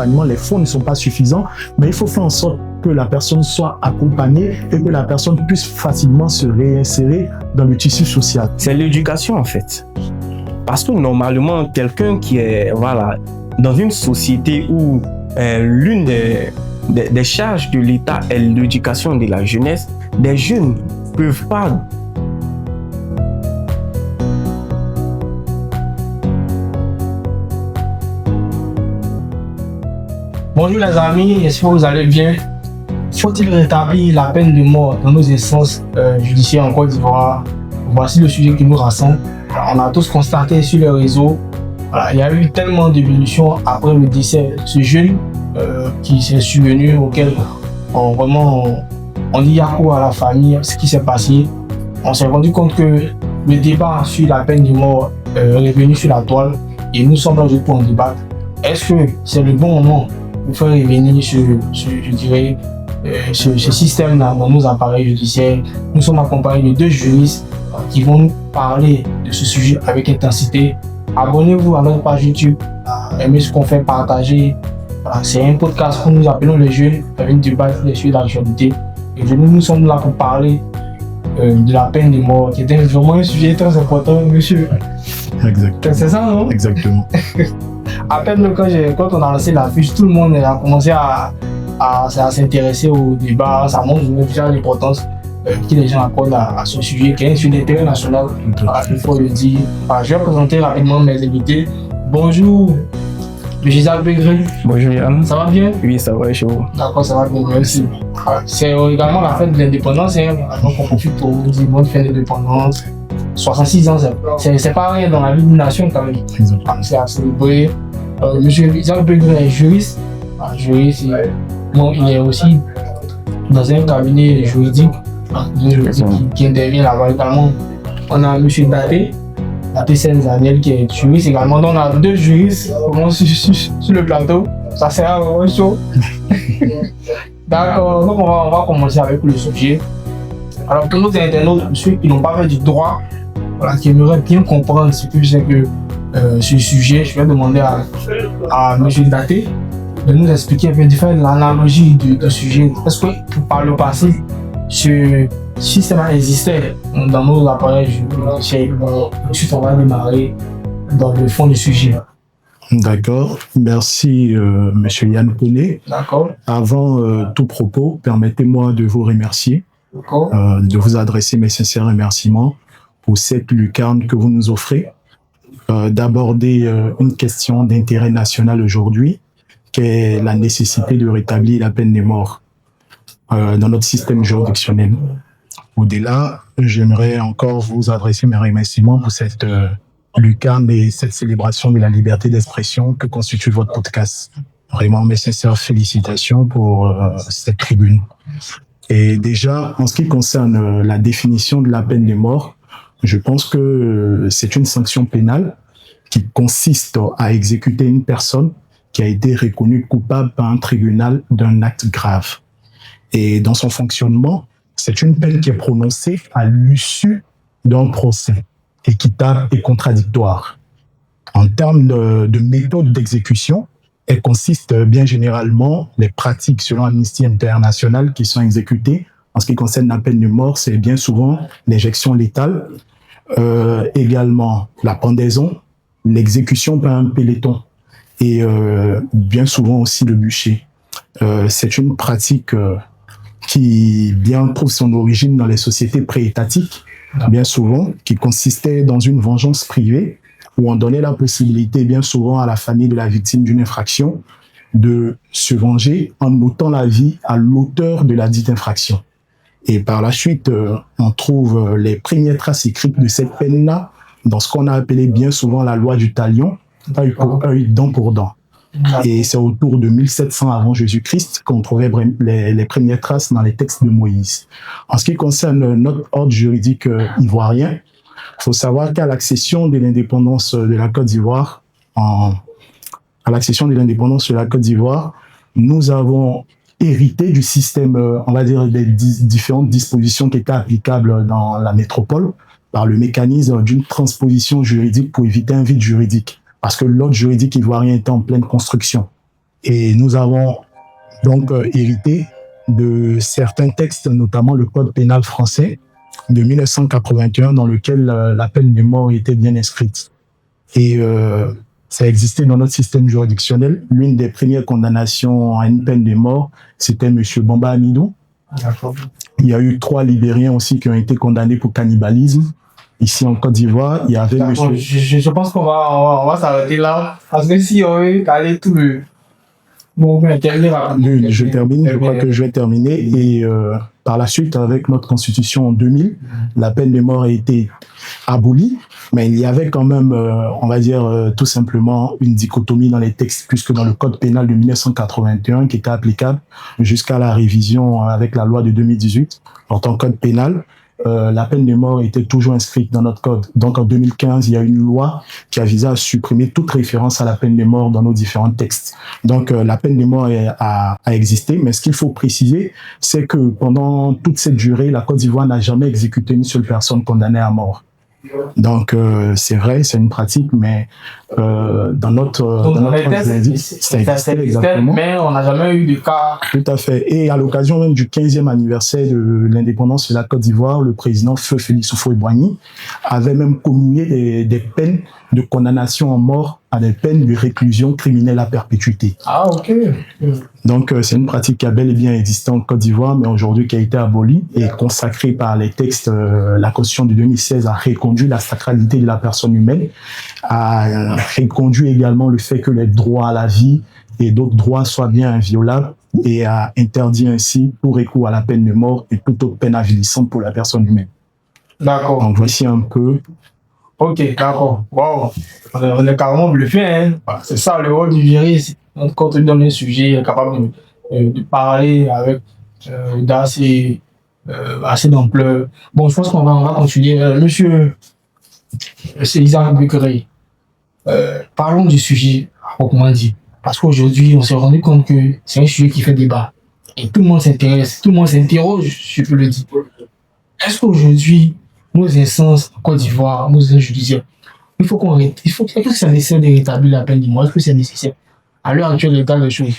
d'accompagnement, les fonds ne sont pas suffisants, mais il faut faire en sorte que la personne soit accompagnée et que la personne puisse facilement se réinsérer dans le tissu social. C'est l'éducation en fait. Parce que normalement, quelqu'un qui est dans une société où l'une des charges de l'État est l'éducation de la jeunesse, des jeunes ne peuvent pas. Bonjour les amis, j'espère que vous allez bien. Faut-il rétablir la peine de mort dans nos instances judiciaires en Côte d'Ivoire? Voici le sujet qui nous rassemble. On a tous constaté sur les réseaux, il y a eu tellement d'évolutions après le décès de ce jeune qui s'est survenu, auquel on dit yako à la famille, ce qui s'est passé. On s'est rendu compte que le débat sur la peine de mort est revenu sur la toile et nous sommes là pour en débattre. Est-ce que c'est le bon moment pour faire revenir ce système-là dans nos appareils judiciaires? Nous sommes accompagnés de 2 juristes qui vont nous parler de ce sujet avec intensité. Abonnez-vous à notre page YouTube, aimez ce qu'on fait, partager. C'est un podcast que nous appelons les jeunes avec débattre des sujets d'actualité. Et nous sommes là pour parler de la peine de mort, qui est vraiment un sujet très important, monsieur. Exactement. C'est ça, non? Exactement. À peine quand on a lancé l'affiche, tout le monde a commencé à s'intéresser au débat. Ça montre déjà l'importance que les gens accordent à ce sujet, qui est sur l'intérêt national. Il faut le dire. Je vais présenter rapidement mes invités. Bonjour, M. Jacques Begré. Bonjour Yann. Ça va bien? Oui, ça va chaud. D'accord, ça va bien, merci. C'est également la fête de l'indépendance. Donc on profite pour vous dire bonne fête de l'indépendance. 66 ans, c'est pas rien dans la vie d'une nation quand même. C'est à célébrer. M. Jacques Begré est juriste. Juriste, il est aussi dans un cabinet juridique qui intervient là-bas également. On a M. Daté Senzaniel qui est juriste également. Donc on a 2 juristes sur le plateau. Ça sert vraiment chaud. D'accord, donc on va commencer avec le sujet. Alors pour nos internautes, ceux qui n'ont pas fait du droit, qui aimeraient bien comprendre ce que c'est que ce sujet, je vais demander à M. Daté de nous expliquer un peu, de faire l'analogie du sujet. Est-ce que par le passé, ce système existait dans nos appareils judiciaires? Ensuite, on va démarrer dans le fond du sujet. D'accord. Merci, M. Yann Poney. D'accord. Avant tout propos, permettez-moi de vous remercier, de vous adresser mes sincères remerciements pour cette lucarne que vous nous offrez, d'aborder une question d'intérêt national aujourd'hui, qui est la nécessité de rétablir la peine de mort dans notre système juridictionnel. Au-delà, j'aimerais encore vous adresser mes remerciements pour cette lucarne et cette célébration de la liberté d'expression que constitue votre podcast. Vraiment, mes sincères félicitations pour cette tribune. Et déjà, en ce qui concerne la définition de la peine de mort, je pense que c'est une sanction pénale qui consiste à exécuter une personne qui a été reconnue coupable par un tribunal d'un acte grave. Et dans son fonctionnement, c'est une peine qui est prononcée à l'issue d'un procès équitable et contradictoire. En termes de méthode d'exécution, elle consiste bien généralement, les pratiques selon Amnesty International qui sont exécutées en ce qui concerne la peine de mort, c'est bien souvent l'injection létale, également la pendaison, l'exécution par un peloton et bien souvent aussi le bûcher. C'est une pratique qui bien trouve son origine dans les sociétés pré-étatiques, bien souvent, qui consistait dans une vengeance privée où on donnait la possibilité bien souvent à la famille de la victime d'une infraction de se venger en ôtant la vie à l'auteur de la dite infraction. Et par la suite, on trouve les premières traces écrites de cette peine-là dans ce qu'on a appelé bien souvent la loi du talion, œil pour œil, dent pour dent. Et c'est autour de 1700 avant Jésus-Christ qu'on trouvait les premières traces dans les textes de Moïse. En ce qui concerne notre ordre juridique ivoirien, il faut savoir qu'à l'accession de l'indépendance de la Côte d'Ivoire, nous avons hérité du système, on va dire, des différentes dispositions qui étaient applicables dans la métropole par le mécanisme d'une transposition juridique pour éviter un vide juridique. Parce que l'ordre juridique ivoirien était en pleine construction. Et nous avons donc hérité de certains textes, notamment le Code pénal français de 1981, dans lequel la peine de mort était bien inscrite. Et ça existait dans notre système juridictionnel. L'une des premières condamnations à une peine de mort, c'était M. Bamba Amidou. Il y a eu 3 Libériens aussi qui ont été condamnés pour cannibalisme. Ici en Côte d'Ivoire, il y avait monsieur... Je pense qu'on va s'arrêter là. Parce que si on veut caler tout le... Bon, je termine, je crois que je vais terminer. Et par la suite, avec notre constitution en 2000, la peine de mort a été abolie. Mais il y avait quand même, on va dire, tout simplement une dichotomie dans les textes, puisque dans le Code pénal de 1981, qui était applicable jusqu'à la révision avec la loi de 2018, en tant que code pénal, la peine de mort était toujours inscrite dans notre code. Donc en 2015, il y a une loi qui a visé à supprimer toute référence à la peine de mort dans nos différents textes. Donc la peine de mort a existé, mais ce qu'il faut préciser, c'est que pendant toute cette durée, la Côte d'Ivoire n'a jamais exécuté une seule personne condamnée à mort. Donc c'est vrai, c'est une pratique, mais dans notre texte, ça existait exactement. Mais on n'a jamais eu de cas. Tout à fait. Et à l'occasion même du 15e anniversaire de l'indépendance de la Côte d'Ivoire, le président Feu Félix Houphouët-Boigny avait même communié des peines de condamnation à mort à des peines de réclusion criminelle à perpétuité. Ah, ok. Donc, c'est une pratique qui a bel et bien existé en Côte d'Ivoire, mais aujourd'hui qui a été abolie et consacrée par les textes. La Constitution de 2016 a reconduit la sacralité de la personne humaine, a reconduit également le fait que les droits à la vie et d'autres droits soient bien inviolables et a interdit ainsi tout recours à la peine de mort et toute autre peine avilissante pour la personne humaine. D'accord. Donc, voici un peu... Ok, d'accord. Wow. On est carrément bluffé, hein. C'est ça le rôle du juriste. Quand on lui donne un sujet, il est capable de parler avec assez d'ampleur. Bon, je pense qu'on va continuer. Monsieur Isaac Begré, parlons du sujet proprement dit. Parce qu'aujourd'hui, on s'est rendu compte que c'est un sujet qui fait débat. Et tout le monde s'intéresse, tout le monde s'interroge, je peux le dire. Est-ce qu'aujourd'hui, nos instances en Côte d'Ivoire, nos instances judiciaires, est-ce que c'est nécessaire de rétablir la peine de mort? Est-ce que c'est nécessaire à l'heure actuelle, l'état des choses?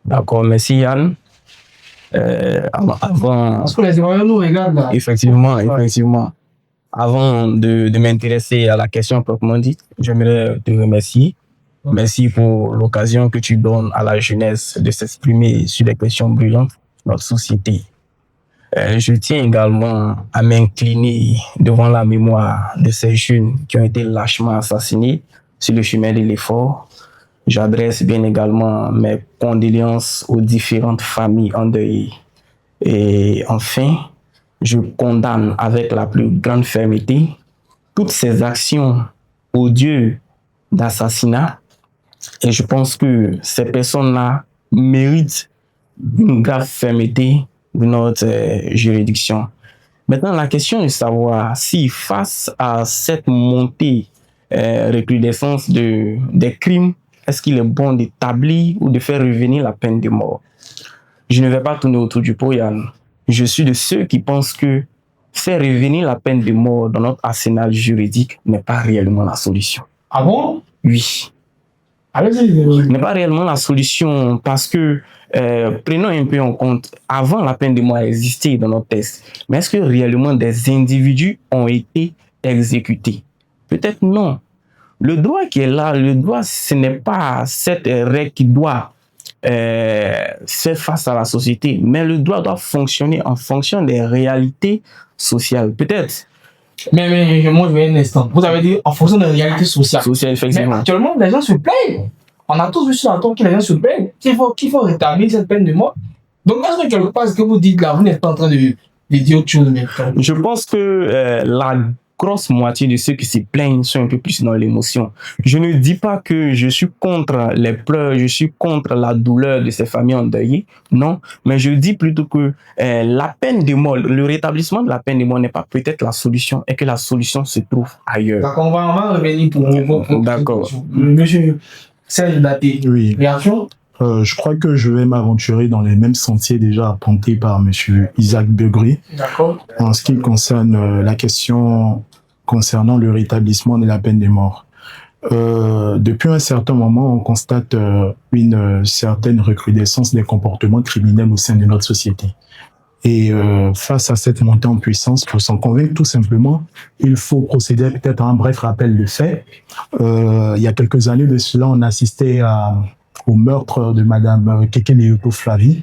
D'accord, merci Yann. Avant... Parce que les Ivoiriens nous regardent là. Effectivement. Avant de m'intéresser à la question proprement dite, j'aimerais te remercier. Merci pour l'occasion que tu donnes à la jeunesse de s'exprimer sur les questions brûlantes de notre société. Je tiens également à m'incliner devant la mémoire de ces jeunes qui ont été lâchement assassinés sur le chemin de l'effort. J'adresse bien également mes condoléances aux différentes familles endeuillées. Et enfin, je condamne avec la plus grande fermeté toutes ces actions odieuses d'assassinat. Et je pense que ces personnes-là méritent une grave fermeté de notre juridiction. Maintenant, la question est de savoir si face à cette montée recrudescence des crimes, est-ce qu'il est bon d'établir ou de faire revenir la peine de mort? Je ne vais pas tourner autour du pot, Yann. Je suis de ceux qui pensent que faire revenir la peine de mort dans notre arsenal juridique n'est pas réellement la solution. Ah bon? Oui. N'est pas réellement la solution parce que prenons un peu en compte, avant la peine de mort existait dans notre texte, mais est-ce que réellement des individus ont été exécutés? Peut-être non. Le droit qui est là, le droit, ce n'est pas cette règle qui doit faire face à la société, mais le droit doit fonctionner en fonction des réalités sociales. Peut-être. Mais moi, je vais un instant. Vous avez dit en fonction des réalités sociales. Sociales, effectivement. Mais actuellement, les gens se plaignent. On a tous vu sur la tombe que les gens se plaignent. Qu'il faut rétablir cette peine de mort. Donc, est-ce que quelque part, ce que vous dites là, vous n'êtes pas en train de dire autre chose? Je pense que la grosse moitié de ceux qui se plaignent sont un peu plus dans l'émotion. Je ne dis pas que je suis contre les pleurs, je suis contre la douleur de ces familles endeuillées, non, mais je dis plutôt que la peine de mort, le rétablissement de la peine de mort n'est pas peut-être la solution et que la solution se trouve ailleurs. D'accord, on va revenir pour d'accord. Monsieur Serge Daté, oui. Réaction? Je crois que je vais m'aventurer dans les mêmes sentiers déjà apportés par monsieur Isaac Begré. D'accord. En ce qui concerne la question concernant le rétablissement de la peine de mort. Depuis un certain moment, on constate une certaine recrudescence des comportements criminels au sein de notre société. Et face à cette montée en puissance, pour s'en convaincre tout simplement, il faut procéder peut-être à un bref rappel de faits. Il y a quelques années de cela, on assistait au meurtre de Madame Kekeleoto Flavie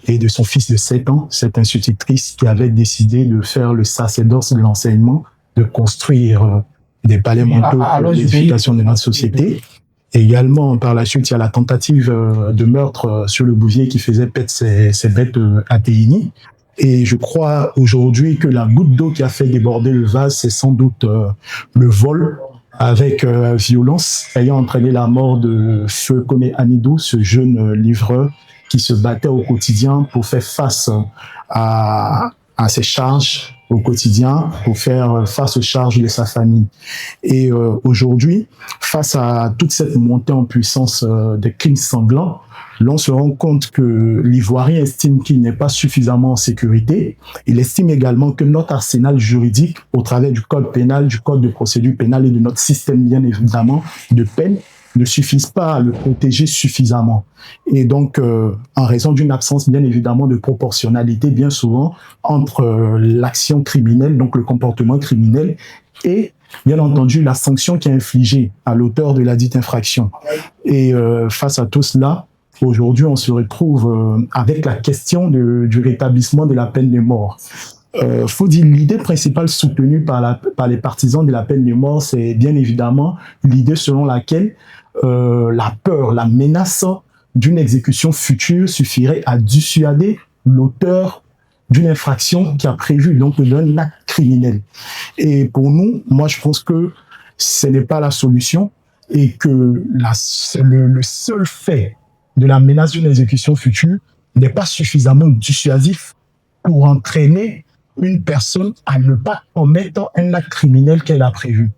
et de son fils de 7 ans, cette institutrice qui avait décidé de faire le sacerdoce de l'enseignement, de construire des palais mentaux pour l'édification de notre société. Également, par la suite, il y a la tentative de meurtre sur le Bouvier qui faisait pète ses bêtes à Téhini. Et je crois aujourd'hui que la goutte d'eau qui a fait déborder le vase, c'est sans doute le vol avec violence, ayant entraîné la mort de Feu Kone Anidou, ce jeune livreur qui se battait au quotidien pour faire face à ses charges au quotidien, pour faire face aux charges de sa famille. Et aujourd'hui, face à toute cette montée en puissance des crimes sanglants, l'on se rend compte que l'Ivoirien estime qu'il n'est pas suffisamment en sécurité. Il estime également que notre arsenal juridique, au travers du code pénal, du code de procédure pénale et de notre système, bien évidemment, de peine, ne suffisent pas à le protéger suffisamment. Et donc, en raison d'une absence, bien évidemment, de proportionnalité, bien souvent, entre l'action criminelle, donc le comportement criminel, et, bien entendu, la sanction qui est infligée à l'auteur de la dite infraction. Et face à tout cela, aujourd'hui, on se retrouve avec la question du rétablissement de la peine de mort. Faut dire, l'idée principale soutenue par les partisans de la peine de mort, c'est bien évidemment l'idée selon laquelle la peur, la menace d'une exécution future suffirait à dissuader l'auteur d'une infraction qui a prévu, donc d'un acte criminel. Et pour nous, moi je pense que ce n'est pas la solution et que le seul fait de la menace d'une exécution future n'est pas suffisamment dissuasif pour entraîner une personne à ne pas commettre un acte criminel qu'elle a prévu.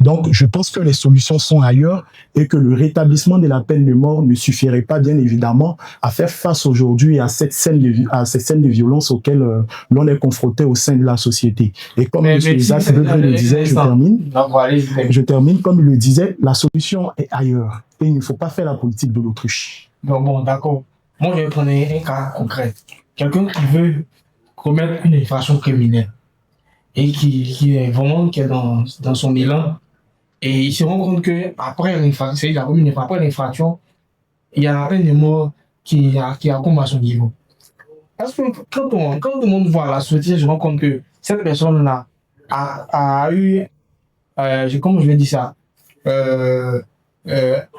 Donc, je pense que les solutions sont ailleurs et que le rétablissement de la peine de mort ne suffirait pas, bien évidemment, à faire face aujourd'hui à ces scènes de violence auxquelles l'on est confronté au sein de la société. Et comme M. Isaac le disait, je termine, comme il le disait, la solution est ailleurs. Et il ne faut pas faire la politique de l'autruche. Bon, d'accord. Moi, je vais prendre un cas concret. Quelqu'un qui veut commettre une infraction criminelle et qui est vraiment dans son élan, et il se rend compte qu'après l'infraction, il y a la peine de mort qui accombe à son niveau. Parce que quand tout le monde voit la société, je me rends compte que cette personne-là a eu, comment je vais dire ça,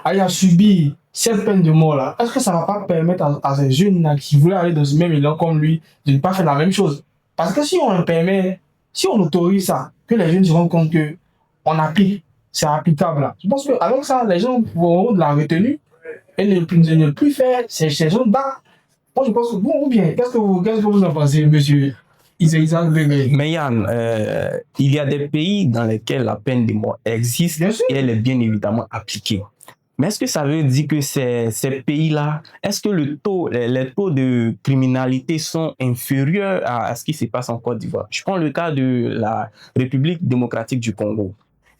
a subi cette peine de mort-là. Est-ce que ça ne va pas permettre à ces jeunes-là qui voulaient aller dans ce même élan comme lui de ne pas faire la même chose? Parce que si on le permet, si on autorise ça, que les jeunes se rendent compte qu'on applique, c'est applicable là. Je pense qu'avec ça, les gens auront de la retenue et ne plus faire ces choses-là. Moi, je pense que, bon, ou bien, qu'est-ce que vous en pensez, monsieur Isaac? Mais Yann, il y a des pays dans lesquels la peine de mort existe et elle est bien évidemment appliquée. Mais est-ce que ça veut dire que ces pays-là, est-ce que les taux de criminalité sont inférieurs à ce qui se passe en Côte d'Ivoire? Je prends le cas de la République démocratique du Congo.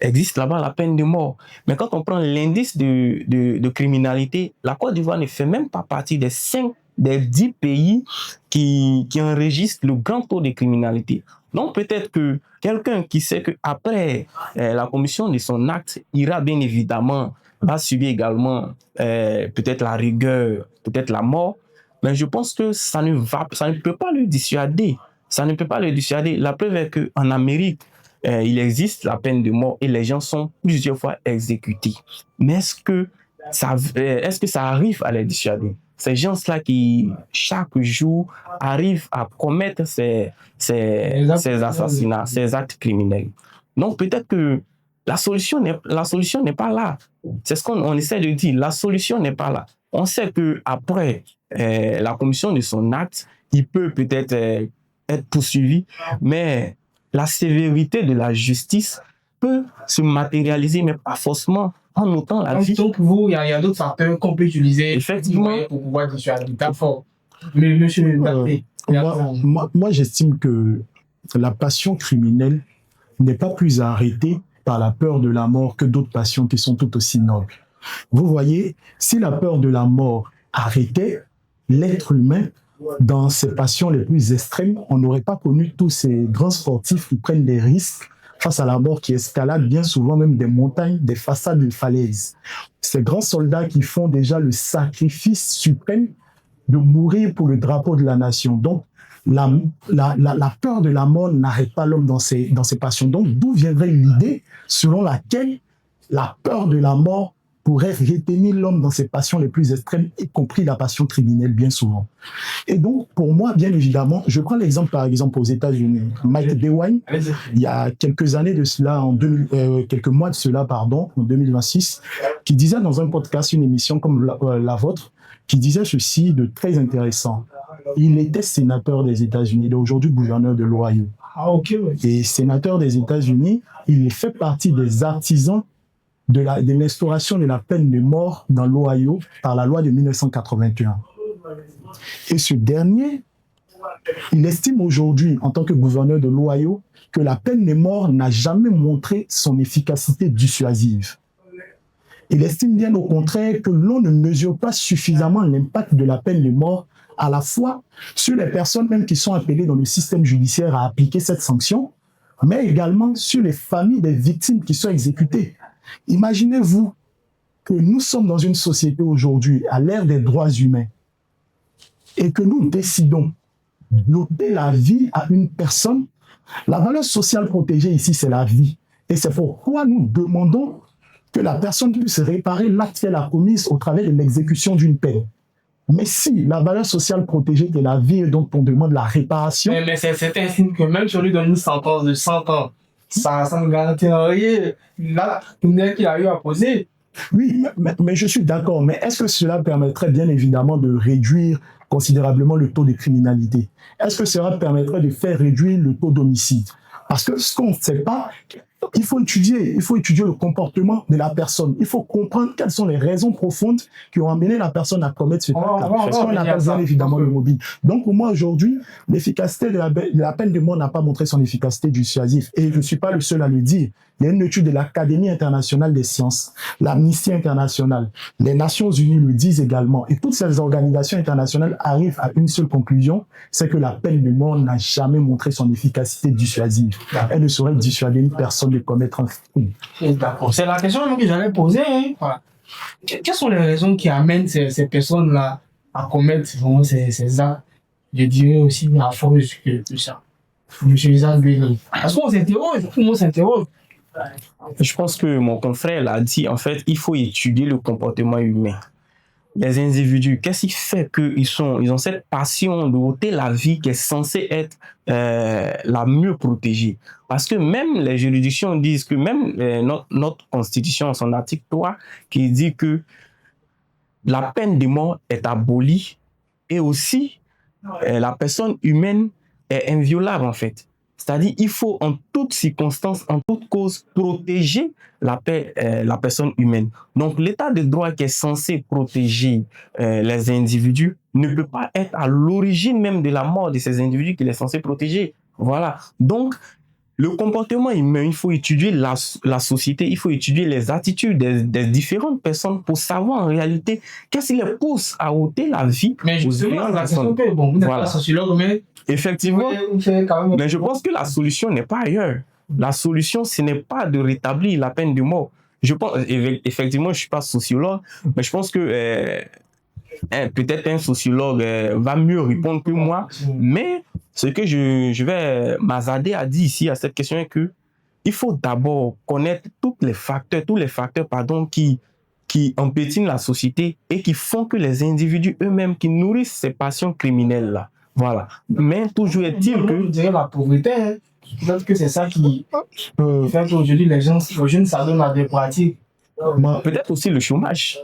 Existe là-bas la peine de mort. Mais quand on prend l'indice de criminalité, la Côte d'Ivoire ne fait même pas partie des 10 pays qui enregistrent le grand taux de criminalité. Donc peut-être que quelqu'un qui sait qu'après la commission de son acte ira bien évidemment, va subir également peut-être la rigueur, peut-être la mort, mais je pense que ça ne peut pas le dissuader. Ça ne peut pas le dissuader. La preuve est qu'en Amérique, il existe la peine de mort et les gens sont plusieurs fois exécutés. Mais est-ce que ça arrive à les dissuader? Ces gens-là qui, chaque jour, arrivent à commettre ces assassinats, ces actes criminels. Donc peut-être que la solution n'est pas là. C'est ce qu'on essaie de dire. La solution n'est pas là. On sait qu'après la commission de son acte, il peut peut-être être poursuivi, mais la sévérité de la justice peut se matérialiser, mais pas forcément en ôtant la vie. Donc, il y a d'autres facteurs qu'on peut utiliser effectivement pour pouvoir dissuader. D'accord. Mais monsieur moi, j'estime que la passion criminelle n'est pas plus à arrêter par la peur de la mort que d'autres passions qui sont tout aussi nobles. Vous voyez, si la peur de la mort arrêtait l'être humain dans ses passions les plus extrêmes, on n'aurait pas connu tous ces grands sportifs qui prennent des risques face à la mort, qui escaladent bien souvent même des montagnes, des façades de falaises. Ces grands soldats qui font déjà le sacrifice suprême de mourir pour le drapeau de la nation. Donc, la peur de la mort n'arrête pas l'homme dans ses passions. Donc, d'où viendrait l'idée selon laquelle la peur de la mort pourrait retenir l'homme dans ses passions les plus extrêmes, y compris la passion criminelle, bien souvent. Et donc, pour moi, bien évidemment, je prends l'exemple, par exemple, aux États-Unis. Mike DeWine, il y a quelques années de cela, quelques mois de cela, pardon, en 2026, qui disait dans un podcast, une émission comme la vôtre, qui disait ceci de très intéressant. Il était sénateur des États-Unis, il est aujourd'hui gouverneur de l'Ohio. Ah, ok, ouais. Et sénateur des États-Unis, il fait partie des artisans de l'instauration de la peine de mort dans l'Ohio par la loi de 1981. Et ce dernier, il estime aujourd'hui, en tant que gouverneur de l'Ohio, que la peine de mort n'a jamais montré son efficacité dissuasive. Il estime bien au contraire que l'on ne mesure pas suffisamment l'impact de la peine de mort à la fois sur les personnes même qui sont appelées dans le système judiciaire à appliquer cette sanction, mais également sur les familles des victimes qui sont exécutées. Imaginez-vous que nous sommes dans une société aujourd'hui, à l'ère des droits humains, et que nous décidons d'ôter la vie à une personne. La valeur sociale protégée ici, c'est la vie. Et c'est pourquoi nous demandons que la personne puisse réparer l'acte qu'elle a commis au travers de l'exécution d'une peine. Mais si la valeur sociale protégée est la vie et donc on demande la réparation... Mais c'est un signe que même si on lui donne une sentence de 100 ans, ça ne garantit rien. Là, une qu'il a eu à poser. Oui, mais je suis d'accord. Mais est-ce que cela permettrait bien évidemment de réduire considérablement le taux de criminalité? Est-ce que cela permettrait de faire réduire le taux d'homicide? Parce que ce qu'on ne sait pas, il faut étudier le comportement de la personne. Il faut comprendre quelles sont les raisons profondes qui ont amené la personne à commettre ce acte. On appelle bien évidemment le mobile. Donc pour moi aujourd'hui, l'efficacité de la peine de mort n'a pas montré son efficacité dissuasive. Et je ne suis pas le seul à le dire. Il y a une étude de l'Académie internationale des sciences, l'Amnesty internationale, les Nations unies le disent également. Et toutes ces organisations internationales arrivent à une seule conclusion, c'est que la peine de mort n'a jamais montré son efficacité dissuasive. Elle ne saurait dissuader une personne de commettre un crime. D'accord. C'est la question que j'allais poser. Hein. Voilà. Quelles sont les raisons qui amènent ces personnes-là à commettre vraiment ces actes? Je dirais aussi à force que ça. Monsieur Isaac Bélan. Parce qu'on s'interroge, tout le monde s'interroge. Je pense que mon confrère l'a dit, en fait, il faut étudier le comportement humain. Les individus, qu'est-ce qui fait qu'ils ont cette passion de ôter la vie qui est censée être la mieux protégée? Parce que même les juridictions disent que même notre constitution, son article 3, qui dit que la peine de mort est abolie et aussi la personne humaine est inviolable en fait. C'est-à-dire il faut en toute circonstance, en toute cause, protéger la personne humaine. Donc l'état de droit qui est censé protéger les individus ne peut pas être à l'origine même de la mort de ces individus qu'il est censé protéger. Voilà. Donc le comportement humain, il faut étudier la société, il faut étudier les attitudes des différentes personnes pour savoir en réalité qu'est-ce qui les pousse à ôter la vie. Mais justement, la question que, bon, vous n'êtes pas sociologue, mais... Effectivement, mais je pense que la solution n'est pas ailleurs. La solution, ce n'est pas de rétablir la peine de mort. Je pense, effectivement, je ne suis pas sociologue, mais je pense que peut-être un sociologue va mieux répondre que moi, mais ce que je vais m'hasarder à dire ici à cette question est que il faut d'abord connaître tous les facteurs qui empêchent la société et qui font que les individus eux-mêmes qui nourrissent ces passions criminelles-là. Voilà. Mais toujours est-il que... Je dirais la pauvreté, hein. Peut-être que c'est ça qui fait qu'aujourd'hui les jeunes s'adonnent à des pratiques. Peut-être aussi le chômage.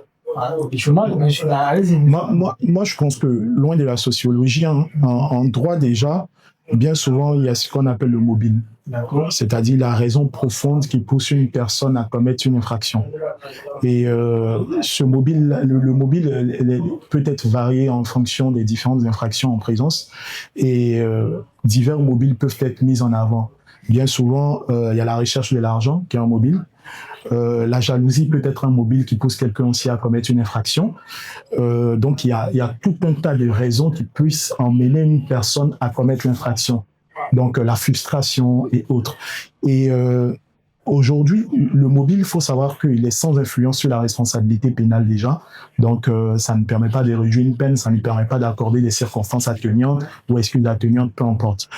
Le chômage, moi, je pense que loin de la sociologie, hein, en droit déjà, bien souvent, il y a ce qu'on appelle le mobile. C'est-à-dire la raison profonde qui pousse une personne à commettre une infraction. Et ce mobile, le mobile peut être varié en fonction des différentes infractions en présence et divers mobiles peuvent être mis en avant. Bien souvent, il y a la recherche de l'argent qui est un mobile. La jalousie peut être un mobile qui pousse quelqu'un aussi à commettre une infraction. Donc, il y a tout un tas de raisons qui puissent emmener une personne à commettre l'infraction. Donc, la frustration et autres. Et aujourd'hui, le mobile, il faut savoir qu'il est sans influence sur la responsabilité pénale déjà. Donc, ça ne permet pas de réduire une peine, ça ne permet pas d'accorder des circonstances atténuantes ou excuses atténuantes, peu importe.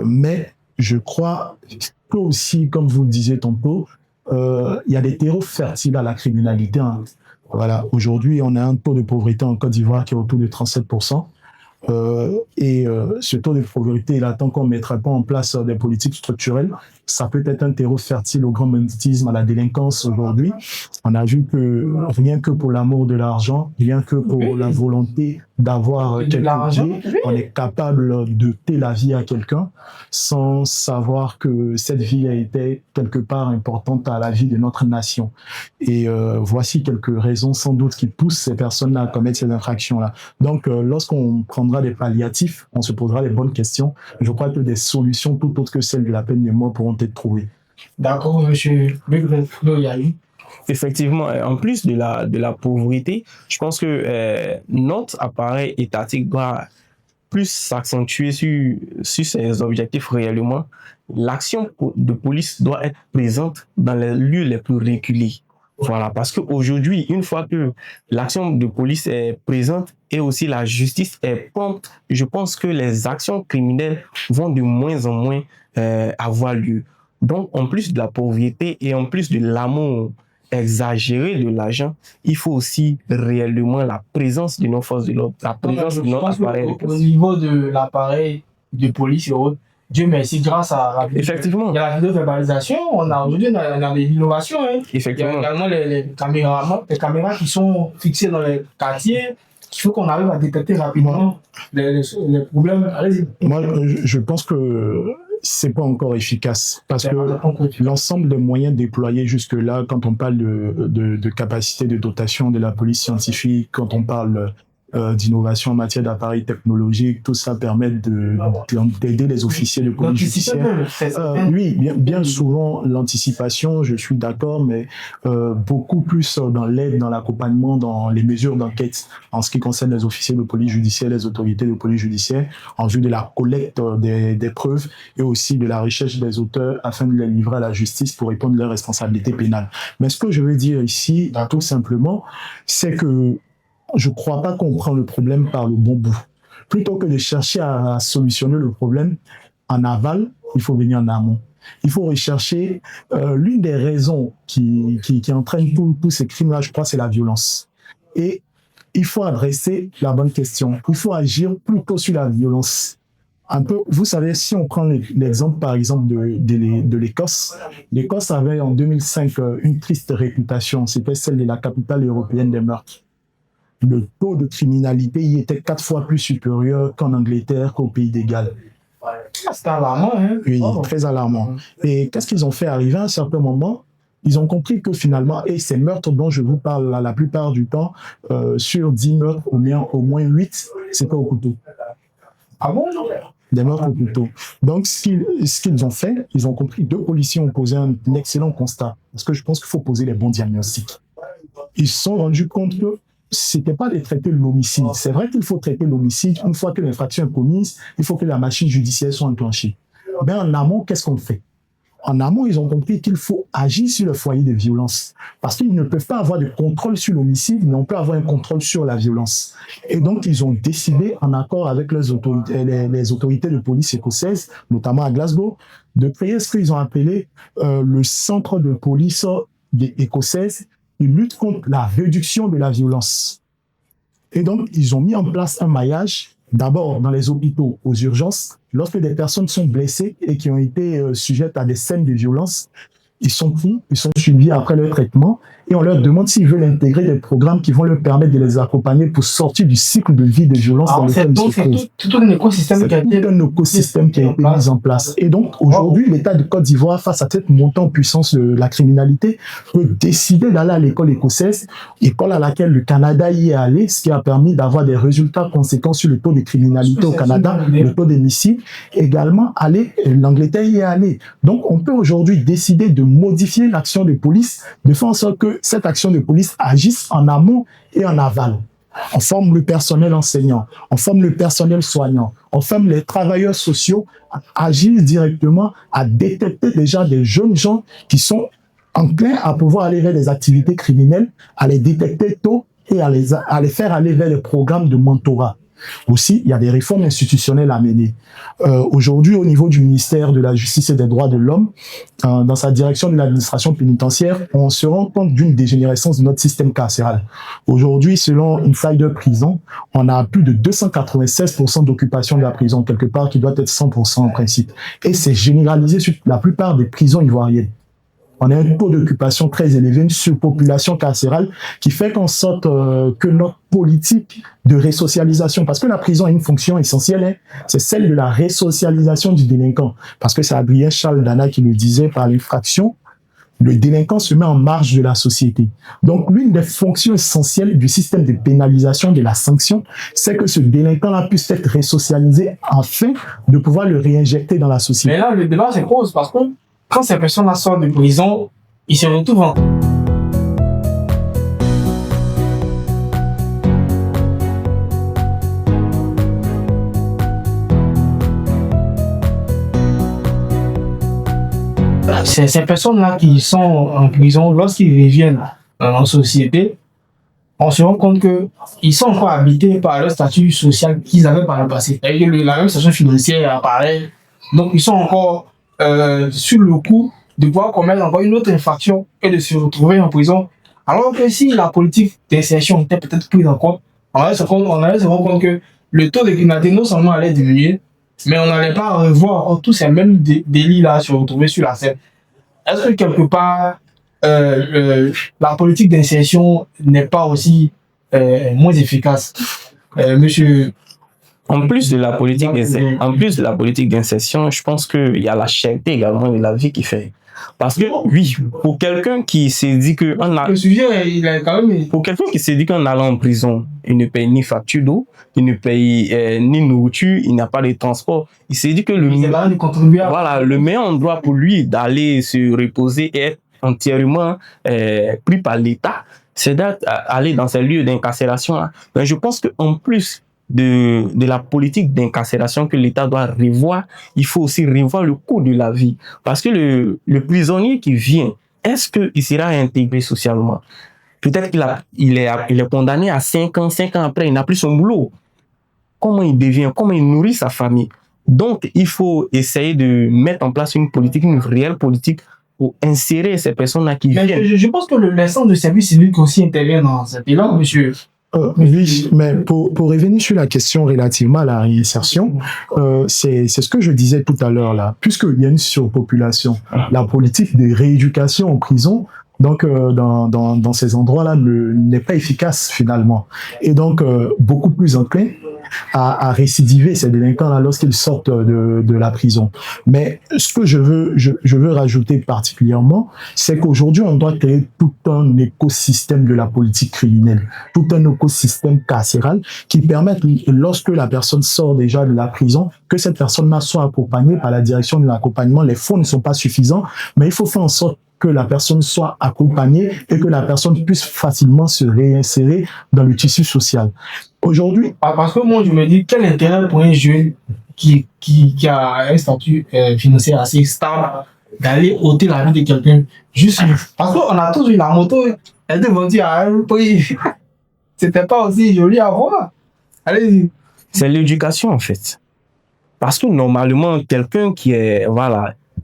Mais je crois que aussi, comme vous le disiez tantôt, il y a des terreaux fertiles à la criminalité. Hein. Voilà. Aujourd'hui, on a un taux de pauvreté en Côte d'Ivoire qui est autour de 37%. Ce taux de pauvreté, là, tant qu'on ne mettra pas en place des politiques structurelles, ça peut être un terreau fertile au grand banditisme, à la délinquance aujourd'hui. On a vu que rien que pour l'amour de l'argent, rien que pour la volonté d'avoir quelque chose, on est capable de t'aider la vie à quelqu'un sans savoir que cette vie a été quelque part importante à la vie de notre nation. Et voici quelques raisons sans doute qui poussent ces personnes-là à commettre ces infractions-là. Donc, lorsqu'on prendra des palliatifs, on se posera les bonnes questions. Je crois que des solutions tout autres que celles de la peine de mort pourront être trouvées. D'accord, monsieur Loyaï. Effectivement, en plus de la pauvreté, je pense que notre appareil étatique doit plus s'accentuer sur ses objectifs réellement. L'action de police doit être présente dans les lieux les plus reculés. Voilà, parce qu'aujourd'hui, une fois que l'action de police est présente et aussi la justice est prompte, je pense que les actions criminelles vont de moins en moins avoir lieu. Donc, en plus de la pauvreté et en plus de l'amour exagéré de l'argent, il faut aussi réellement la présence de nos forces de l'ordre, la présence de notre appareil. Au niveau de l'appareil de police et autres, Dieu merci, grâce à Effectivement. Il y a la vidéo-verbalisation, aujourd'hui on a des innovations. Hein. Effectivement. Il y a également les caméras qui sont fixées dans les quartiers, qui font qu'on arrive à détecter rapidement les problèmes. Allez-y. Moi, je pense que c'est pas encore efficace parce que l'ensemble des moyens déployés jusque-là, quand on parle de capacité de dotation de la police scientifique, quand on parle d'innovation en matière d'appareils technologiques, tout ça permet d'aider les officiers de police judiciaire. Oui, bien souvent, l'anticipation, je suis d'accord, mais beaucoup plus dans l'aide, dans l'accompagnement, dans les mesures d'enquête en ce qui concerne les officiers de police judiciaire, les autorités de police judiciaire, en vue de la collecte des preuves et aussi de la recherche des auteurs afin de les livrer à la justice pour répondre à leurs responsabilités pénales. Mais ce que je veux dire ici, tout simplement, c'est que je ne crois pas qu'on prend le problème par le bon bout. Plutôt que de chercher à solutionner le problème en aval, il faut venir en amont. Il faut rechercher l'une des raisons qui entraîne tous ces crimes-là, je crois, c'est la violence. Et il faut adresser la bonne question. Il faut agir plutôt sur la violence. Un peu, vous savez, si on prend l'exemple, par exemple, de l'Écosse, l'Écosse avait en 2005 une triste réputation. C'était celle de la capitale européenne des meurtres. Le taux de criminalité y était 4 fois plus supérieur qu'en Angleterre, qu'au pays de Galles. C'est alarmant, hein? Oui, très alarmant. Et qu'est-ce qu'ils ont fait arriver à un certain moment? Ils ont compris que finalement, et ces meurtres dont je vous parle la plupart du temps, sur 10 meurtres, au moins 8, c'était au couteau. Ah bon? Des meurtres au couteau. Donc, ce qu'ils ont fait, ils ont compris, 2 policiers ont posé un excellent constat. Parce que je pense qu'il faut poser les bons diagnostics. Ils se sont rendus compte que c'était pas de traiter l'homicide. C'est vrai qu'il faut traiter l'homicide. Une fois que l'infraction est commise, il faut que la machine judiciaire soit enclenchée. Mais en amont, qu'est-ce qu'on fait? En amont, ils ont compris qu'il faut agir sur le foyer de violence. Parce qu'ils ne peuvent pas avoir de contrôle sur l'homicide, mais on peut avoir un contrôle sur la violence. Et donc, ils ont décidé, en accord avec les autorités de police écossaises, notamment à Glasgow, de créer ce qu'ils ont appelé le centre de police écossaise. Ils luttent contre la réduction de la violence. Et donc, ils ont mis en place un maillage, d'abord dans les hôpitaux, aux urgences. Lorsque des personnes sont blessées et qui ont été sujettes à des scènes de violence, ils sont pris, ils sont suivis après leur traitement et on leur demande s'ils veulent intégrer des programmes qui vont leur permettre de les accompagner pour sortir du cycle de vie de violence dans lequel ils se trouvent. C'est tout un écosystème qui a été mis en place. Et donc, aujourd'hui, l'État de Côte d'Ivoire, face à cette montée en puissance de la criminalité, peut décider d'aller à l'école écossaise, école à laquelle le Canada y est allé, ce qui a permis d'avoir des résultats conséquents sur le taux de criminalité au Canada, le taux d'homicide. Également, l'Angleterre y est allé. Donc, on peut aujourd'hui décider de modifier l'action de police de faire en sorte que cette action de police agisse en amont et en aval. On forme le personnel enseignant, on forme le personnel soignant, on forme les travailleurs sociaux à agir directement, à détecter déjà des jeunes gens qui sont enclins à pouvoir aller vers des activités criminelles, à les détecter tôt et à les faire aller vers les programmes de mentorat. Aussi, il y a des réformes institutionnelles à mener. Aujourd'hui, au niveau du ministère de la Justice et des Droits de l'Homme, dans sa direction de l'administration pénitentiaire, on se rend compte d'une dégénérescence de notre système carcéral. Aujourd'hui, selon Insider Prison, on a plus de 296% d'occupation de la prison, quelque part qui doit être 100% en principe. Et c'est généralisé sur la plupart des prisons ivoiriennes. On a un taux d'occupation très élevé, une surpopulation carcérale qui fait qu'en sorte que notre politique de résocialisation, parce que la prison a une fonction essentielle, c'est celle de la résocialisation du délinquant. Parce que c'est Adrien Charles Dana qui le disait, par l'infraction, le délinquant se met en marge de la société. Donc, l'une des fonctions essentielles du système de pénalisation de la sanction, c'est que ce délinquant-là puisse être résocialisé afin de pouvoir le réinjecter dans la société. Mais là, le débat se pose parce que quand ces personnes-là sortent de prison, ils se retrouvent en... Ces personnes-là qui sont en prison, lorsqu'ils reviennent en société, on se rend compte qu'ils sont encore habités par leur statut social qu'ils avaient par le passé. Et la même situation financière apparaît. Donc, ils sont encore sur le coup de pouvoir commettre encore une autre infraction et de se retrouver en prison. Alors que si la politique d'insertion était peut-être prise en compte, on allait se rendre compte que le taux de criminalité non seulement allait diminuer, mais on n'allait pas revoir tous ces mêmes délits-là se retrouver sur la scène. Est-ce que quelque part, la politique d'insertion n'est pas aussi moins efficace, monsieur? En plus de la politique d'insertion, je pense qu'il y a la cherté également de la vie qui fait. Parce que, oui, pour quelqu'un qui s'est dit que... Le sujet, il est quand même... Pour quelqu'un qui s'est dit qu'en allant en prison, il ne paye ni facture d'eau, il ne paye ni nourriture, il n'a pas de transport. Il s'est dit que le meilleur endroit pour lui d'aller se reposer et être entièrement pris par l'État, c'est d'aller dans ces lieux d'incarcération. Mais je pense qu'en plus de la politique d'incarcération que l'État doit revoir, il faut aussi revoir le coût de la vie. Parce que le prisonnier qui vient, est-ce qu'il sera intégré socialement? Peut-être qu'il est condamné à 5 ans après, il n'a plus son boulot. Comment il nourrit sa famille? Donc, il faut essayer de mettre en place une réelle politique pour insérer ces personnes-là qui viennent. Je pense que les centres de service civique aussi interviennent dans cet élan, monsieur. Oui, mais pour revenir sur la question relativement à la réinsertion, c'est ce que je disais tout à l'heure là. Puisqu'il y a une surpopulation, la politique de rééducation en prison, donc dans ces endroits-là, n'est pas efficace finalement. Et donc beaucoup plus enclin à récidiver ces délinquants-là lorsqu'ils sortent de la prison. Mais ce que je veux rajouter particulièrement, c'est qu'aujourd'hui, on doit créer tout un écosystème de la politique criminelle, tout un écosystème carcéral qui permette, lorsque la personne sort déjà de la prison, que cette personne-là soit accompagnée par la direction de l'accompagnement. Les fonds ne sont pas suffisants, mais il faut faire en sorte que la personne soit accompagnée et que la personne puisse facilement se réinsérer dans le tissu social. Aujourd'hui... Parce que moi, je me dis, quel intérêt pour un jeune qui a un statut financier assez stable d'aller ôter la vie de quelqu'un juste... Parce qu'on a tous eu la moto, elle était vendue à un prix. C'était pas aussi joli à voir. Allez-y. C'est l'éducation, en fait. Parce que normalement, quelqu'un qui est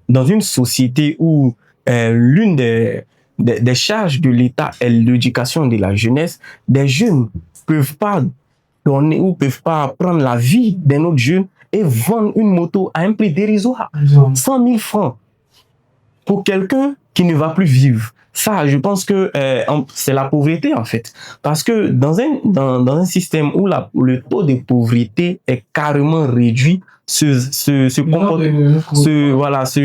dans une société où l'une des charges de l'État est l'éducation de la jeunesse, des jeunes peuvent pas donner ou peuvent pas prendre la vie d'un autre jeune et vendre une moto à un prix dérisoire. 100 000 francs pour quelqu'un qui ne va plus vivre. ça, je pense que c'est la pauvreté en fait. Parce que dans un système où le taux de pauvreté est carrément réduit, ce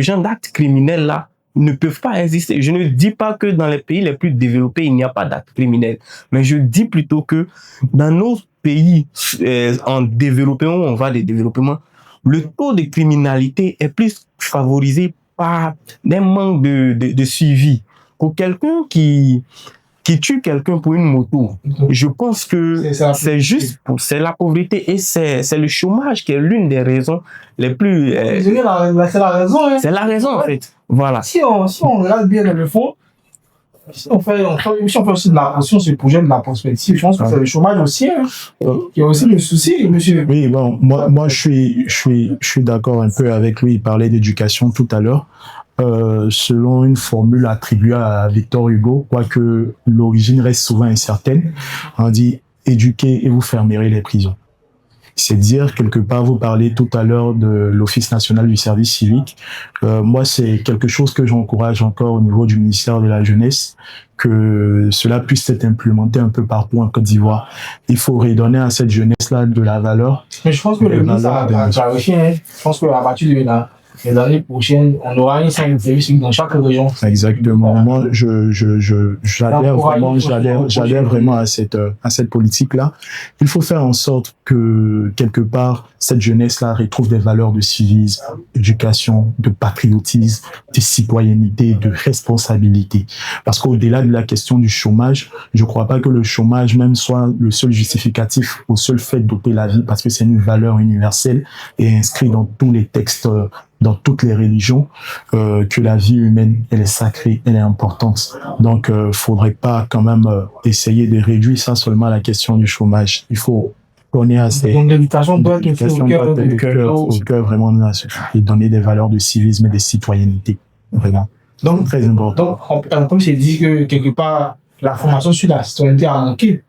genre d'actes criminels là ne peuvent pas exister. Je ne dis pas que dans les pays les plus développés, il n'y a pas d'actes criminels, mais je dis plutôt que dans nos pays en développement, on va des développements, le taux de criminalité est plus favorisé par des manques de suivi. Pour quelqu'un qui tue quelqu'un pour une moto, je pense que c'est la pauvreté et c'est le chômage qui est l'une des raisons les plus... c'est la raison. Hein. C'est la raison, en fait. Voilà. Si on regarde bien dans le fond, si on fait aussi de la sur ce projet de la prospective, je pense que c'est le chômage aussi, hein, qui est aussi le souci, monsieur. Oui, bon, moi je suis d'accord un peu avec lui. Il parlait d'éducation tout à l'heure. Selon une formule attribuée à Victor Hugo, quoique l'origine reste souvent incertaine, on dit « éduquez et vous fermerez les prisons ». C'est dire, quelque part, vous parlez tout à l'heure de l'Office national du service civique. Moi, c'est quelque chose que j'encourage encore au niveau du ministère de la Jeunesse, que cela puisse être implémenté un peu partout en Côte d'Ivoire. Il faut redonner à cette jeunesse-là de la valeur. Mais je pense que le ministre a réussi. Je pense qu'à partir de là, les années prochaines, on aura un centre de service dans chaque région. Exactement. Moi, j'adhère vraiment à cette politique-là. Il faut faire en sorte que, quelque part, cette jeunesse-là retrouve des valeurs de civisme, d'éducation, de patriotisme, de citoyenneté, de responsabilité. Parce qu'au-delà de la question du chômage, je ne crois pas que le chômage même soit le seul justificatif au seul fait d'ôter la vie, parce que c'est une valeur universelle et inscrite dans tous les textes, dans toutes les religions, que la vie humaine, elle est sacrée, elle est importante. Donc, faudrait pas quand même essayer de réduire ça seulement à la question du chômage. Il faut donner assez. Donc, l'éducation doit être au cœur vraiment de la société et donner des valeurs de civisme et de citoyenneté. Vraiment. Donc, très important. Donc, on peut se dire que quelque part, la formation sur la citoyenneté a manqué.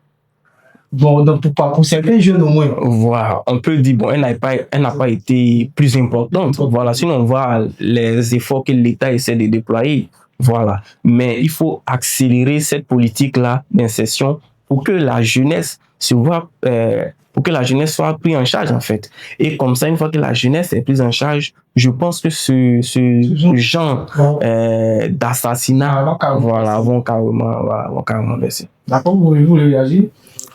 Bon, donc pour certains jeunes au moins. Voilà, on peut dire, bon, elle n'a pas été plus importante. Voilà, sinon on voit les efforts que l'État essaie de déployer. Voilà. Mais il faut accélérer cette politique-là d'insertion pour que la jeunesse soit prise en charge, en fait. Et comme ça, une fois que la jeunesse est prise en charge, je pense que ce genre d'assassinat vont carrément baisser. D'accord, vous voulez réagir?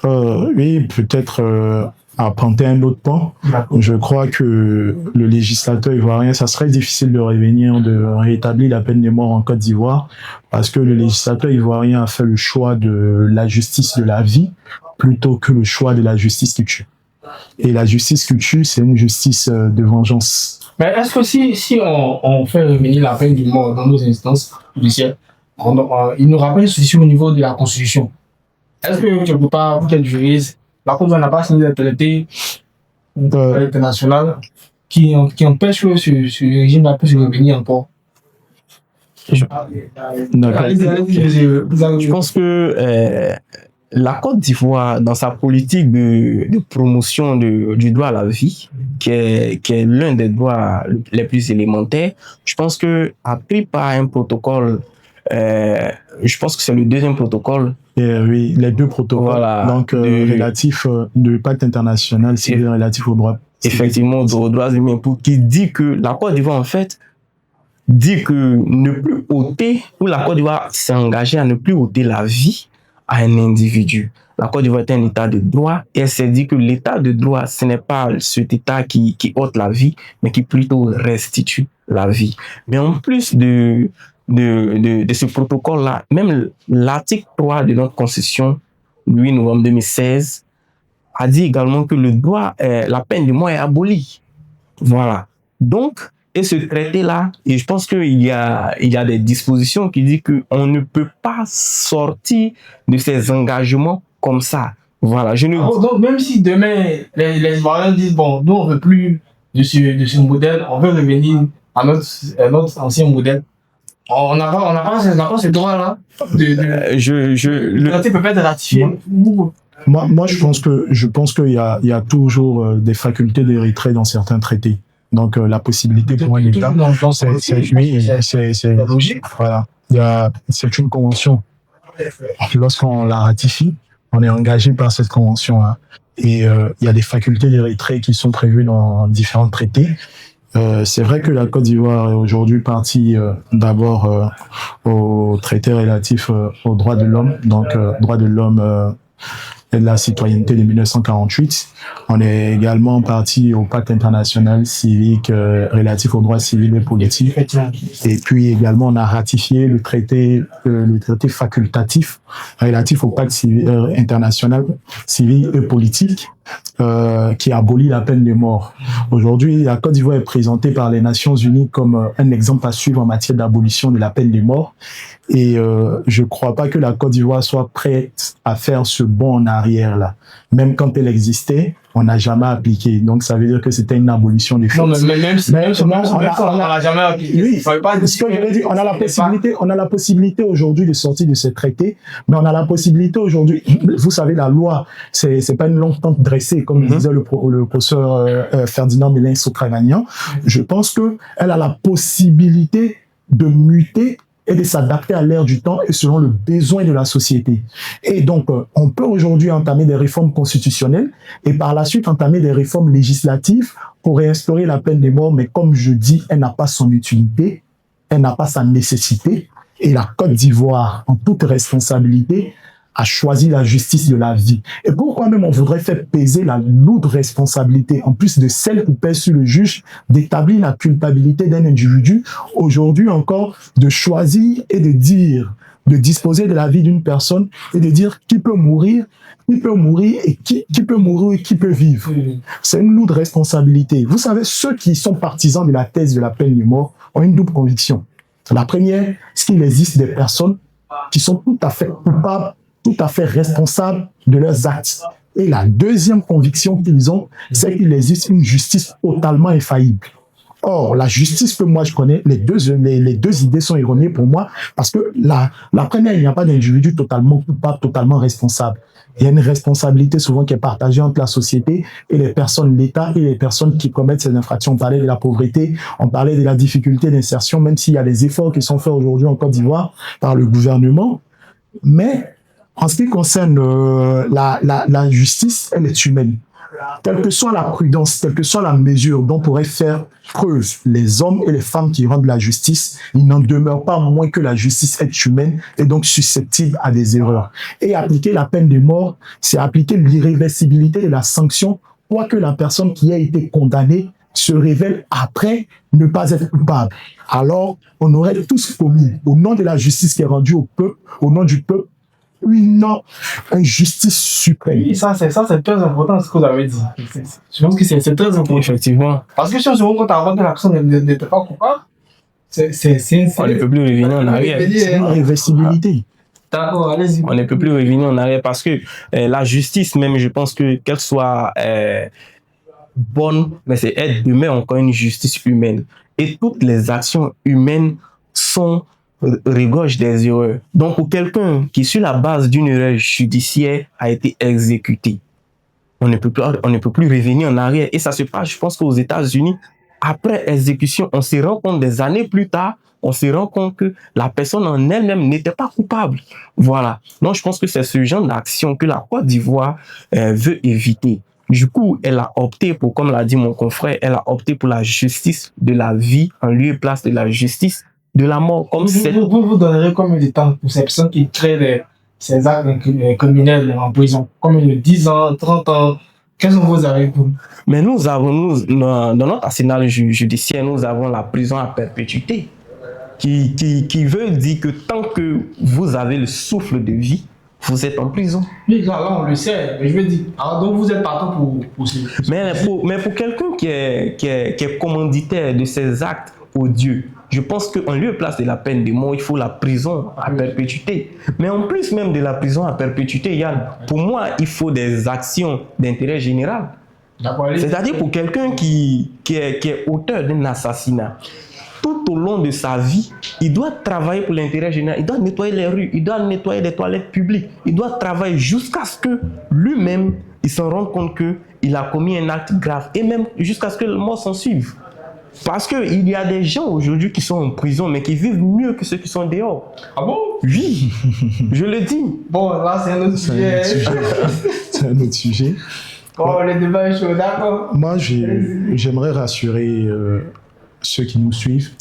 Oui, peut-être apporter un autre point. Je crois que le législateur ivoirien, ça serait difficile de revenir, de rétablir la peine de mort en Côte d'Ivoire, parce que le législateur ivoirien a fait le choix de la justice de la vie plutôt que le choix de la justice qui tue. Et la justice qui tue, c'est une justice de vengeance. Mais est-ce que si on fait revenir la peine de mort dans nos instances judiciaires, il nous rappelle ceci au niveau de la Constitution? Est-ce que quelque part, vous êtes juriste, la Cour n'a pas signé des traités internationaux qui empêchent que ce régime-là puisse revenir encore? Je pense que la Côte d'Ivoire, dans sa politique de promotion du droit à la vie, qui est l'un des droits les plus élémentaires, je pense que a pris par un protocole, je pense que c'est le deuxième protocole. Oui, les deux protocoles, voilà, donc relatifs du pacte international civil relatif aux droits. Effectivement, aux droits humains, qui dit que la Côte d'Ivoire, en fait, dit que ne plus ôter, ou la Côte d'Ivoire s'est engagée à ne plus ôter la vie à un individu. La Côte d'Ivoire est un état de droit et elle s'est dit que l'état de droit, ce n'est pas cet état qui ôte la vie, mais qui plutôt restitue la vie. Mais en plus de ce protocole-là, même l'article 3 de notre Constitution, 8 novembre 2016, a dit également que le droit, la peine de mort est abolie. Voilà. Donc, et ce traité-là, et je pense qu'il y a des dispositions qui disent qu'on ne peut pas sortir de ces engagements comme ça. Voilà. Donc, même si demain, les Ivoiriens disent, bon, nous, on ne veut plus de ce modèle, on veut revenir à notre ancien modèle, on n'a pas ce droit-là. Le traité peut pas être ratifié. Moi, je pense qu'il y a toujours des facultés de retrait dans certains traités. Donc, la possibilité pour un État, c'est logique. Voilà. C'est une convention. Lorsqu'on la ratifie, on est engagé par cette convention. Hein. Et il y a des facultés de retrait qui sont prévues dans différents traités. C'est vrai que la Côte d'Ivoire est aujourd'hui partie d'abord au traité relatif aux droits de l'homme, donc droits de l'homme et de la citoyenneté de 1948. On est également parti au pacte international civique relatif aux droits civils et politiques. Et puis également, on a ratifié le traité facultatif relatif au pacte international civil et politique qui abolit la peine de mort. Aujourd'hui, la Côte d'Ivoire est présentée par les Nations Unies comme un exemple à suivre en matière d'abolition de la peine de mort. Et je ne crois pas que la Côte d'Ivoire soit prête à faire ce bond en arrière là. Même quand elle existait, on n'a jamais appliqué. Donc ça veut dire que c'était une abolition des faits. Non, mais même si on n'a jamais appliqué. Oui, ce que je veux dire, on a la possibilité aujourd'hui de sortir de ce traité, mais on a la possibilité aujourd'hui. Vous savez, la loi, c'est pas une longue tente dressée, comme disait le professeur Ferdinand Mélin-Socravagnan. Je pense que elle a la possibilité de muter et de s'adapter à l'ère du temps et selon le besoin de la société. Et donc, on peut aujourd'hui entamer des réformes constitutionnelles et par la suite entamer des réformes législatives pour réinstaurer la peine de mort, mais comme je dis, elle n'a pas son utilité, elle n'a pas sa nécessité, et la Côte d'Ivoire, en toute responsabilité, a choisi la justice de la vie. Et pourquoi même on voudrait faire peser la lourde responsabilité, en plus de celle qui pèse sur le juge, d'établir la culpabilité d'un individu, aujourd'hui encore, de choisir et de dire, de disposer de la vie d'une personne et de dire qui peut mourir et qui peut mourir et qui peut vivre. C'est une lourde responsabilité. Vous savez, ceux qui sont partisans de la thèse de la peine de mort ont une double conviction. La première, c'est qu'il existe des personnes qui sont tout à fait coupables, tout à fait responsables de leurs actes. Et la deuxième conviction qu'ils ont, c'est qu'il existe une justice totalement infaillible. Or, la justice que moi je connais, les deux idées sont erronées pour moi, parce que la première, il n'y a pas d'individu totalement coupable, totalement responsable. Il y a une responsabilité souvent qui est partagée entre la société et les personnes, l'État et les personnes qui commettent ces infractions. On parlait de la pauvreté, on parlait de la difficulté d'insertion, même s'il y a des efforts qui sont faits aujourd'hui en Côte d'Ivoire par le gouvernement. Mais en ce qui concerne la justice, elle est humaine. Quelle que soit la prudence, quelle que soit la mesure dont pourraient faire preuve les hommes et les femmes qui rendent la justice, il n'en demeure pas moins que la justice est humaine et donc susceptible à des erreurs. Et appliquer la peine de mort, c'est appliquer l'irréversibilité de la sanction, quoique la personne qui a été condamnée se révèle après ne pas être coupable. Alors, on aurait tous commis, au nom de la justice qui est rendue au peuple, au nom du peuple, une justice suprême. Oui, ça c'est très important ce que vous avez dit. Je pense que c'est très important. Effectivement. Parce que si on se rend compte avant que la personne n'était pas coupable, on ne peut plus revenir en arrière. C'est une irréversibilité. D'accord, allez-y. On ne peut plus revenir en arrière parce que la justice, même, je pense que qu'elle soit bonne, mais elle demeure encore une justice humaine. Et toutes les actions humaines regorgent des erreurs. Donc, pour quelqu'un qui, sur la base d'une erreur judiciaire, a été exécuté, on ne peut plus revenir en arrière. Et ça se passe, je pense qu'aux États-Unis, après exécution, on se rend compte des années plus tard, on se rend compte que la personne en elle-même n'était pas coupable. Voilà. Donc, je pense que c'est ce genre d'action que la Côte d'Ivoire veut éviter. Du coup, elle a opté pour, comme l'a dit mon confrère, elle a opté pour la justice de la vie en lieu et place de la justice de la mort. Comme vous donnerez combien de temps pour ces personnes qui créent ces actes criminels en prison? Combien de 10 ans, 30 ans? Quels sont vos arrêts pour? Mais nous, dans notre arsenal judiciaire, nous avons la prison à perpétuité, qui veut dire que tant que vous avez le souffle de vie, vous êtes en prison. Oui, là, on le sait, mais je veux dire, alors donc vous êtes partant pour ce... Mais pour quelqu'un qui est commanditaire de ces actes odieux, je pense qu'en lieu et place de la peine de mort, il faut la prison à perpétuité. Mais en plus même de la prison à perpétuité, Yann, pour moi, il faut des actions d'intérêt général. C'est-à-dire pour quelqu'un qui est auteur d'un assassinat, tout au long de sa vie, il doit travailler pour l'intérêt général, il doit nettoyer les rues, il doit nettoyer les toilettes publiques, il doit travailler jusqu'à ce que lui-même, il s'en rende compte qu'il a commis un acte grave, et même jusqu'à ce que le mort s'en suive. Parce qu'il y a des gens aujourd'hui qui sont en prison, mais qui vivent mieux que ceux qui sont dehors. Ah bon? Oui, je le dis. Bon, là, c'est un autre sujet. C'est un autre sujet. Oh, le débat est chaud, d'accord. Moi, j'aimerais rassurer ceux qui nous suivent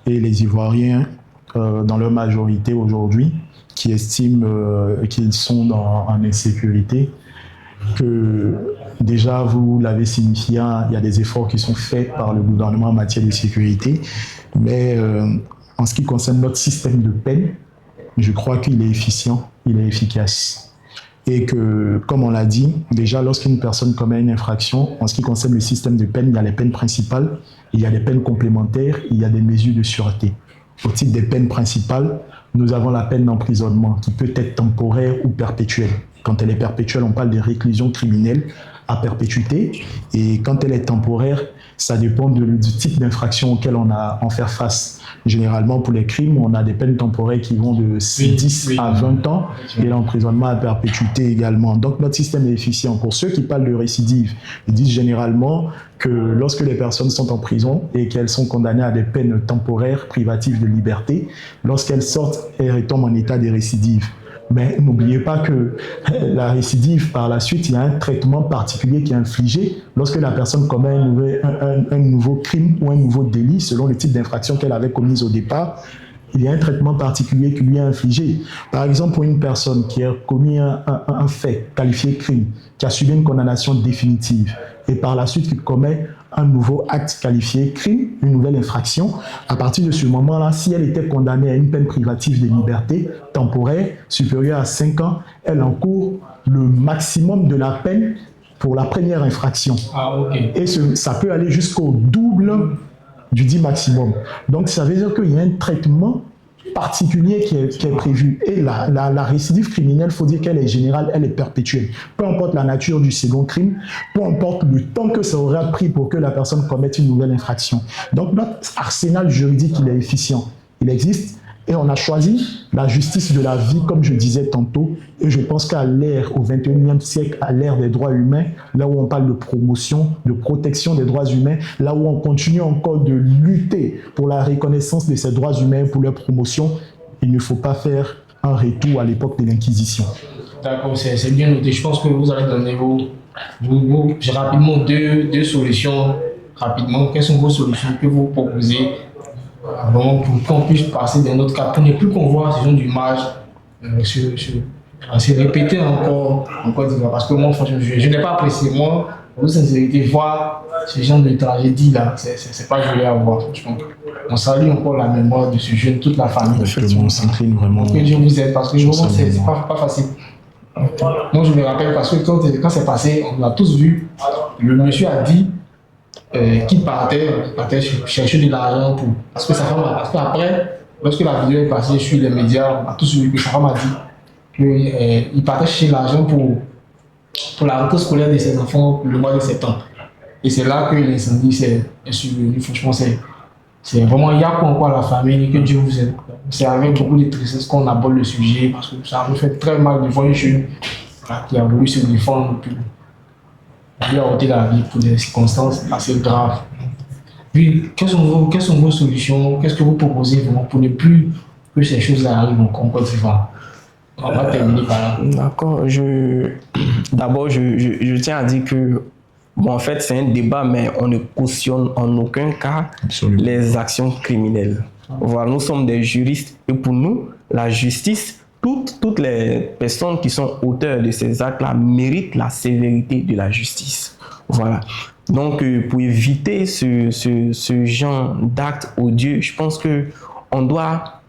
et les Ivoiriens dans leur majorité aujourd'hui qui estiment qu'ils sont en insécurité, que déjà, vous l'avez signifié, il y a des efforts qui sont faits par le gouvernement en matière de sécurité, mais en ce qui concerne notre système de peine, je crois qu'il est efficient, il est efficace. Et que, comme on l'a dit, déjà lorsqu'une personne commet une infraction, en ce qui concerne le système de peine, il y a les peines principales, il y a des peines complémentaires, il y a des mesures de sûreté. Au titre des peines principales, nous avons la peine d'emprisonnement qui peut être temporaire ou perpétuelle. Quand elle est perpétuelle, on parle de réclusion criminelle à perpétuité. Et quand elle est temporaire, ça dépend du type d'infraction auquel on a à faire face. Généralement, pour les crimes, on a des peines temporaires qui vont de 10 à 20 ans et l'emprisonnement à perpétuité également. Donc, notre système est efficient. Pour ceux qui parlent de récidive, ils disent généralement que lorsque les personnes sont en prison et qu'elles sont condamnées à des peines temporaires privatives de liberté, lorsqu'elles sortent, elles retombent en état de récidive. Mais n'oubliez pas que la récidive, par la suite, il y a un traitement particulier qui est infligé lorsque la personne commet un nouveau crime ou un nouveau délit, selon le type d'infraction qu'elle avait commise au départ. Il y a un traitement particulier qui lui est infligé. Par exemple, pour une personne qui a commis un fait qualifié crime, qui a subi une condamnation définitive, et par la suite qui commet un nouveau acte qualifié crime, une nouvelle infraction, à partir de ce moment-là, si elle était condamnée à une peine privative de liberté temporaire supérieure à 5 ans, elle encourt le maximum de la peine pour la première infraction. Ah, ok. Et ça peut aller jusqu'au double du dit maximum. Donc, ça veut dire qu'il y a un traitement particulier qui est prévu. Et la récidive criminelle, il faut dire qu'elle est générale, elle est perpétuelle. Peu importe la nature du second crime, peu importe le temps que ça aura pris pour que la personne commette une nouvelle infraction. Donc, notre arsenal juridique, il est efficient. Il existe et on a choisi la justice de la vie, comme je disais tantôt. Et je pense qu'à l'ère, au XXIe siècle, à l'ère des droits humains, là où on parle de promotion, de protection des droits humains, là où on continue encore de lutter pour la reconnaissance de ces droits humains, pour leur promotion, il ne faut pas faire un retour à l'époque de l'Inquisition. D'accord, c'est bien noté. Je pense que vous allez donner rapidement deux solutions. Rapidement, quelles sont vos solutions que vous proposez pour qu'on puisse passer d'un autre cas, pour ne plus qu'on voit ces gens d'image se répéter encore en Côte d'Ivoire. Parce que moi, franchement, je n'ai pas apprécié. Moi, en toute sincérité, voir ce genre de tragédie là, c'est pas joli à voir, franchement. On salue encore la mémoire de ce jeune, toute la famille. On s'incline vraiment. Que Dieu vous aide, parce que vraiment, c'est pas facile. Moi, je me rappelle parce que quand c'est passé, on l'a tous vu. Le monsieur a dit qu'il partait chercher de l'argent pour. Parce qu'après, lorsque la vidéo est passée sur les médias, on a tous vu que sa femme a dit qu'il partait chercher l'argent pour la rentrée scolaire de ses enfants le mois de septembre. Et c'est là que l'incendie s'est survenu. Franchement, c'est vraiment, il y a quoi encore à la famille, que Dieu vous aide. C'est avec beaucoup de tristesse qu'on aborde le sujet, parce que ça me fait très mal de voir une jeune qui a voulu se défendre, puis lui a ôté la vie pour des circonstances assez graves. Puis, quelles sont vos solutions? Qu'est-ce que vous proposez vraiment pour ne plus que ces choses-là arrivent en Côte d'Ivoire? On va terminer par là. D'accord. D'abord, je tiens à dire que, bon, en fait, c'est un débat, mais on ne cautionne en aucun cas les actions criminelles. Voilà, nous sommes des juristes et pour nous, la justice, toutes les personnes qui sont auteurs de ces actes-là méritent la sévérité de la justice. Voilà. Donc, pour éviter ce genre d'actes odieux, je pense que on doit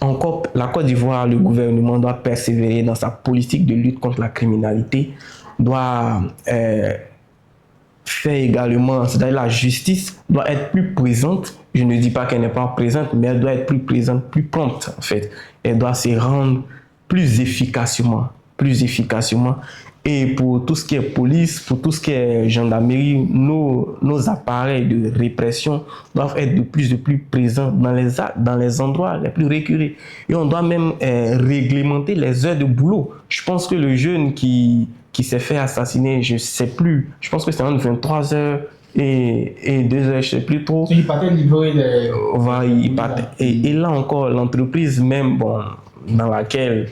encore, la Côte d'Ivoire, le gouvernement doit persévérer dans sa politique de lutte contre la criminalité, doit faire également, c'est-à-dire la justice doit être plus présente. Je ne dis pas qu'elle n'est pas présente, mais elle doit être plus présente, plus prompte en fait. Elle doit se rendre plus efficacement. Et pour tout ce qui est police, pour tout ce qui est gendarmerie, nos appareils de répression doivent être de plus présents dans les endroits les plus récurrents. Et on doit même réglementer les heures de boulot. Je pense que le jeune qui s'est fait assassiner, je sais plus, je pense que c'est entre 23h et 2 heures, je sais plus trop. Il partait livrer les... Voilà, il partait. Et là encore, l'entreprise même, bon, dans laquelle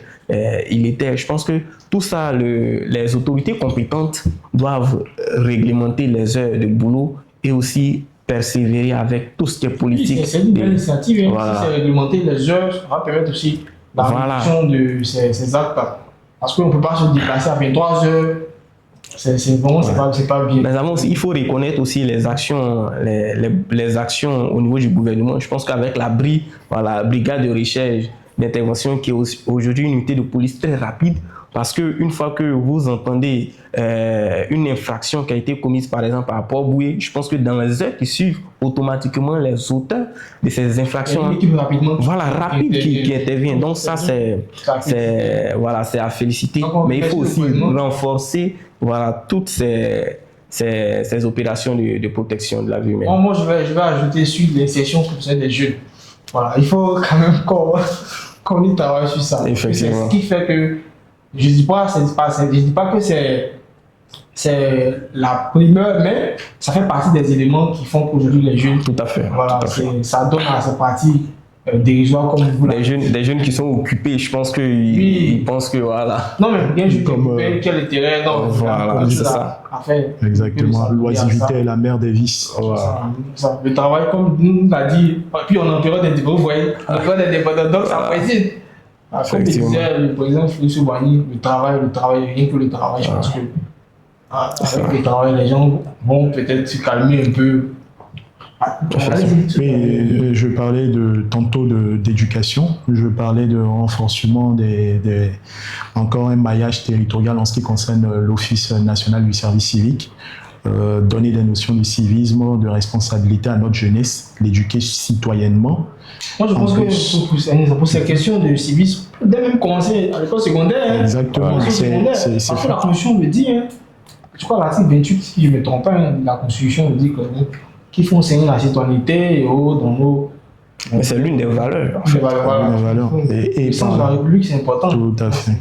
il était, je pense que tout ça, les autorités compétentes doivent réglementer les heures de boulot et aussi persévérer avec tout ce qui est politique. Oui, c'est une belle initiative. Voilà. Si c'est réglementer les heures, ça va permettre aussi la réduction de ces actes. Parce qu'on ne peut pas se déplacer à 23 heures. C'est bon, c'est pas bien. Mais avant, il faut reconnaître aussi les actions, les actions au niveau du gouvernement. Je pense qu'avec la brigade de recherche d'intervention qui est aujourd'hui une unité de police très rapide, parce qu'une fois que vous entendez une infraction qui a été commise par exemple à Port-Boué, je pense que dans les heures qui suivent, automatiquement les auteurs de ces infractions, rapide qui intervient. Donc ça c'est à féliciter. Mais il faut aussi renforcer toutes ces opérations de protection de la vie humaine. Moi je vais ajouter sur l'insertion professionnelle des jeunes. Voilà, il faut quand même qu'on y travaille sur ça. Effectivement. C'est ce qui fait que je dis pas que c'est la primeur, mais ça fait partie des éléments qui font qu'aujourd'hui les jeunes. Tout à fait. Voilà, tout à fait. Ça donne à cette partie dérisoire comme vous. Des jeunes qui sont occupés, je pense qu'ils pensent que voilà. Non, mais bien jeune occupé, quel intérêt, non. Voilà, c'est ça. Exactement. L'oisiveté est la mère des vices. Voilà. Le travail, comme nous l'a dit, puis on est en période d'indépendance, vous voyez, en période d'indépendance, donc ça préside. Comme disait le président Félix Bani, le travail, rien que le travail, je pense que avec le travail, les gens vont peut-être se calmer un peu. Oui, je parlais tantôt d'éducation, je parlais de renforcement encore un maillage territorial en ce qui concerne l'Office national du service civique, donner des notions de civisme, de responsabilité à notre jeunesse, l'éduquer citoyennement. Moi je pense que pour ces questions de civisme, dès même commencer à l'école secondaire. Exactement, parce que la Constitution me dit, je crois l'article 28, si je ne me trompe pas, la Constitution me dit qu'il faut enseigner la citoyenneté dans nos... Mais c'est l'une des valeurs. En fait. Et le sens de la République, c'est important. Tout à fait.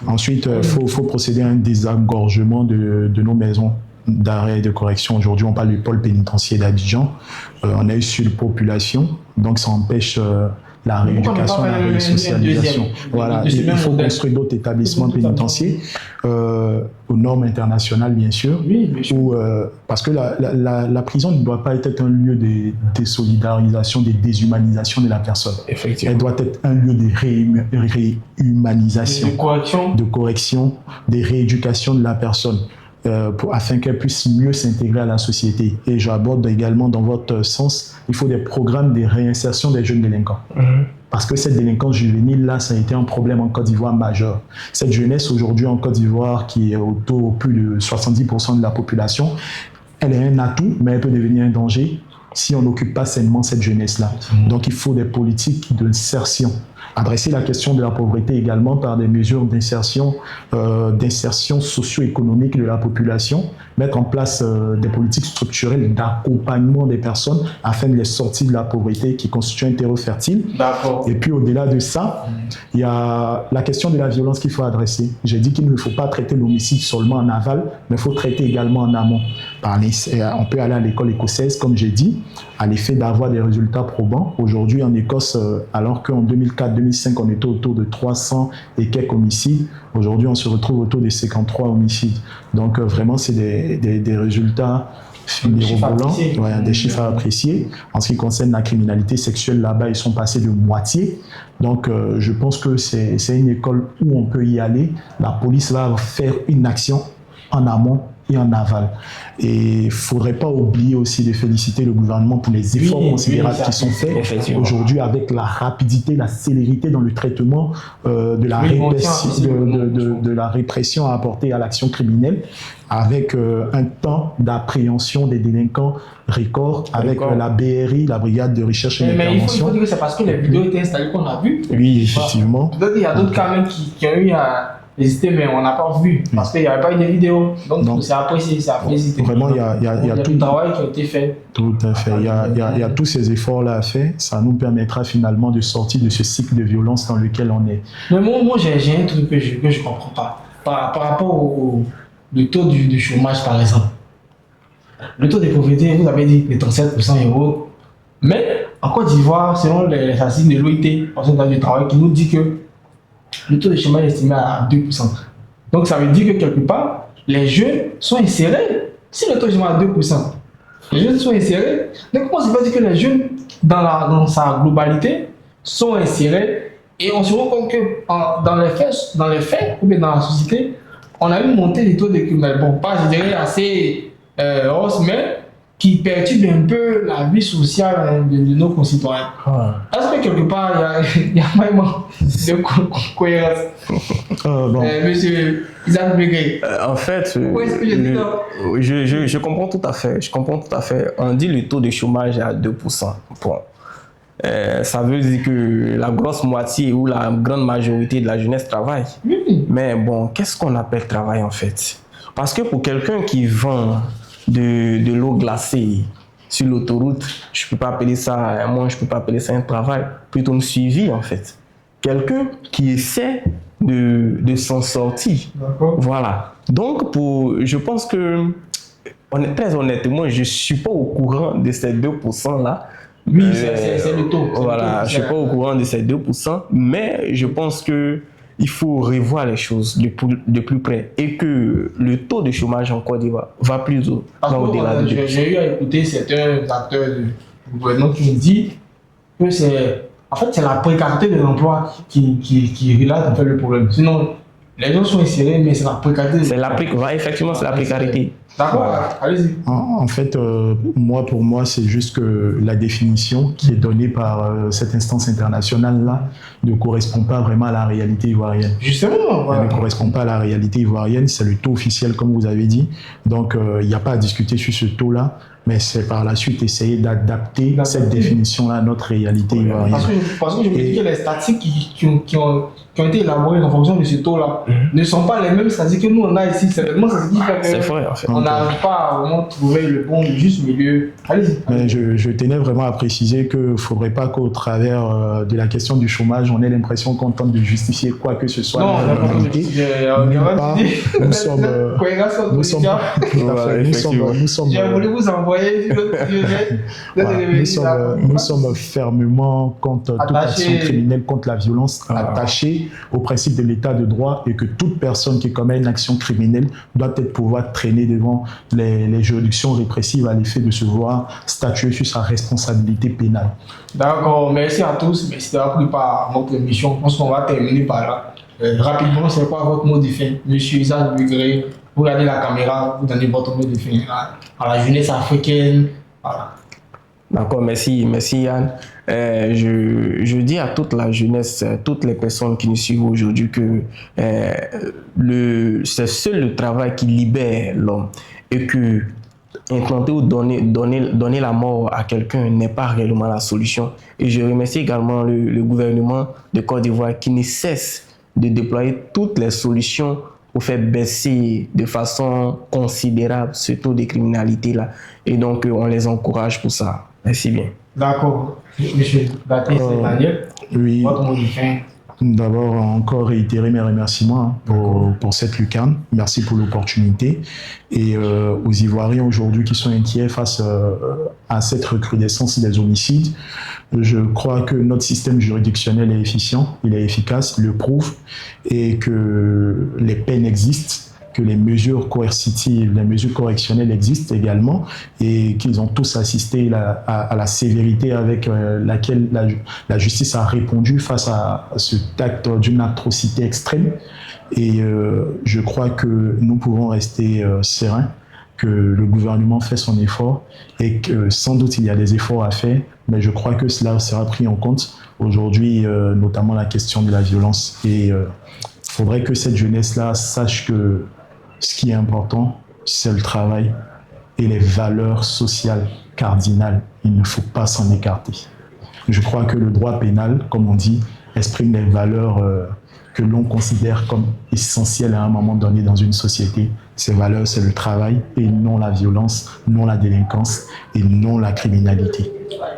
Ensuite, il faut procéder à un désengorgement de nos maisons d'arrêt et de correction. Aujourd'hui, on parle du pôle pénitentiaire d'Abidjan. On a une surpopulation, donc ça empêche la rééducation, la resocialisation. Voilà, il faut construire d'autres établissements pénitentiaires aux normes internationales, bien sûr. Oui, bien sûr. Parce que la prison ne doit pas être un lieu de désolidarisation, de déshumanisation de la personne. Effectivement. Elle doit être un lieu de réhumanisation, de correction, de rééducation de la personne. Afin qu'elle puisse mieux s'intégrer à la société. Et j'aborde également dans votre sens, il faut des programmes de réinsertion des jeunes délinquants. Parce que cette délinquance juvénile, là, ça a été un problème en Côte d'Ivoire majeur. Cette jeunesse aujourd'hui en Côte d'Ivoire, qui est autour plus de 70% de la population, elle est un atout, mais elle peut devenir un danger si on n'occupe pas sainement cette jeunesse-là. Donc il faut des politiques d'insertion. Adresser la question de la pauvreté également par des mesures d'insertion socio-économique de la population, mettre en place des politiques structurelles d'accompagnement des personnes afin de les sortir de la pauvreté qui constitue un terreau fertile. Et puis au-delà de ça, il y a la question de la violence qu'il faut adresser. J'ai dit qu'il ne faut pas traiter l'homicide seulement en aval, mais il faut traiter également en amont. On peut aller à l'école écossaise, comme j'ai dit, à l'effet d'avoir des résultats probants. Aujourd'hui en Écosse, alors qu'en 2004-2005, on était autour de 300 et quelques homicides, aujourd'hui on se retrouve autour de 53 homicides. Donc vraiment c'est des résultats mirobolants, des chiffres à apprécier. En ce qui concerne la criminalité sexuelle, là-bas ils sont passés de moitié. Donc je pense que c'est une école où on peut y aller. La police va faire une action en amont et en aval. Et il ne faudrait pas oublier aussi de féliciter le gouvernement pour les efforts considérables qui sont faits aujourd'hui avec la rapidité, la célérité dans le traitement de la répression apportée à l'action criminelle, avec un temps d'appréhension des délinquants record, avec la BRI, la Brigade de Recherche et d'Intervention. Mais il faut dire que c'est parce que les vidéos étaient installées qu'on a vu. Oui, effectivement. Peut-être qu'il y a d'autres cas même qui ont eu à hésiter, mais on n'a pas vu, parce qu'il n'y avait pas eu de vidéo. Donc c'est apprécié, c'est apprécié. Vraiment, il y a tout le travail qui a été fait. Tout à fait. Il y a tous ces efforts-là à faire. Ça nous permettra finalement de sortir de ce cycle de violence dans lequel on est. Mais moi j'ai un truc que je ne comprends pas. Par rapport au taux du chômage, par exemple. Le taux de pauvreté, vous avez dit les 37% et autres. Mais en Côte d'Ivoire, selon les statistiques de l'OIT, Organisation du travail, qui nous dit que le taux de chômage est estimé à 2%. Donc ça veut dire que quelque part, les jeunes sont insérés. Si le taux de chômage est à 2%, les jeunes sont insérés. Donc comment se fait que les jeunes, dans sa globalité, sont insérés et on se rend compte que dans les faits, ou bien dans la société, on a eu montée des taux de criminalité. Bon, pas je dirais assez hausse, mais qui perturbe un peu la vie sociale de nos concitoyens. Est-ce que quelque part, il y a vraiment de cohérence Monsieur Isaac Bégué. En fait, je comprends tout à fait. Je comprends tout à fait. On dit le taux de chômage est à 2%. Bon. Ça veut dire que la grosse moitié ou la grande majorité de la jeunesse travaille. Mais bon, qu'est-ce qu'on appelle travail en fait? Parce que pour quelqu'un qui vend de l'eau glacée sur l'autoroute, je ne peux pas appeler ça, moi je peux pas appeler ça un travail, plutôt une suivi en fait. Quelqu'un qui essaie de s'en sortir. Voilà. Donc je pense que, très honnêtement, je ne suis pas au courant de ces 2% là. Oui, c'est le taux. Voilà, je ne suis pas au courant de ces 2%, mais je pense que il faut revoir les choses de plus près et que le taux de chômage en Côte d'Ivoire va plus haut. J'ai eu à écouter certains acteurs du gouvernement qui me disent que c'est la précarité de l'emploi qui relate un peu le problème. Sinon, les gens sont insérés, mais c'est la précarité. Effectivement, c'est la précarité. D'accord, allez-y. En fait, pour moi, c'est juste que la définition qui est donnée par cette instance internationale-là ne correspond pas vraiment à la réalité ivoirienne. Justement, voilà. Elle ne correspond pas à la réalité ivoirienne, c'est le taux officiel, comme vous avez dit. Donc, il n'y a pas à discuter sur ce taux-là, mais c'est par la suite essayer d'adapter cette définition-là à notre réalité ivoirienne. Parce que je me dis que les statistiques qui ont été élaborées en fonction de ce taux-là ne sont pas les mêmes statistiques que nous on a ici. C'est vraiment ça qui fait qu'on n'arrive pas à vraiment trouver le juste milieu. Allez-y. Mais je tenais vraiment à préciser qu'il ne faudrait pas qu'au travers de la question du chômage, on ait l'impression qu'on tente de justifier quoi que ce soit. Non, nous sommes fermement contre toute action criminelle, contre la violence, attachés au principe de l'état de droit et que toute personne qui commet une action criminelle doit pouvoir traîner devant les juridictions répressives à l'effet de se voir statuer sur sa responsabilité pénale. D'accord, merci à tous. Merci d'avoir pris part à notre émission. Je pense qu'on va terminer par là. Rapidement, c'est quoi votre mot de fin? Monsieur Isaac Bégué, vous regardez la caméra, vous donnez votre mot de fin à la jeunesse africaine. Voilà. D'accord, merci Yann. Je dis à toute la jeunesse, toutes les personnes qui nous suivent aujourd'hui que c'est seul le travail qui libère l'homme et que implanter ou donner la mort à quelqu'un n'est pas réellement la solution. Et je remercie également le gouvernement de Côte d'Ivoire qui ne cesse de déployer toutes les solutions pour faire baisser de façon considérable ce taux de criminalité-là. Et donc, on les encourage pour ça. Merci bien. D'accord. Monsieur Baptiste Daniel, oui. Votre mot de fin. D'abord, encore réitérer mes remerciements pour cette lucarne. Merci pour l'opportunité. Et aux Ivoiriens aujourd'hui qui sont inquiets face à cette recrudescence des homicides, je crois que notre système juridictionnel est efficient, il est efficace, il le prouve, et que les peines existent, que les mesures coercitives, les mesures correctionnelles existent également, et qu'ils ont tous assisté à la sévérité avec laquelle la justice a répondu face à cet acte d'une atrocité extrême. Et je crois que nous pouvons rester sereins, que le gouvernement fait son effort et que sans doute il y a des efforts à faire, mais je crois que cela sera pris en compte aujourd'hui, notamment la question de la violence. Et il faudrait que cette jeunesse-là sache que ce qui est important, c'est le travail et les valeurs sociales cardinales. Il ne faut pas s'en écarter. Je crois que le droit pénal, comme on dit, exprime les valeurs que l'on considère comme essentielles à un moment donné dans une société. Ces valeurs, c'est le travail et non la violence, non la délinquance et non la criminalité.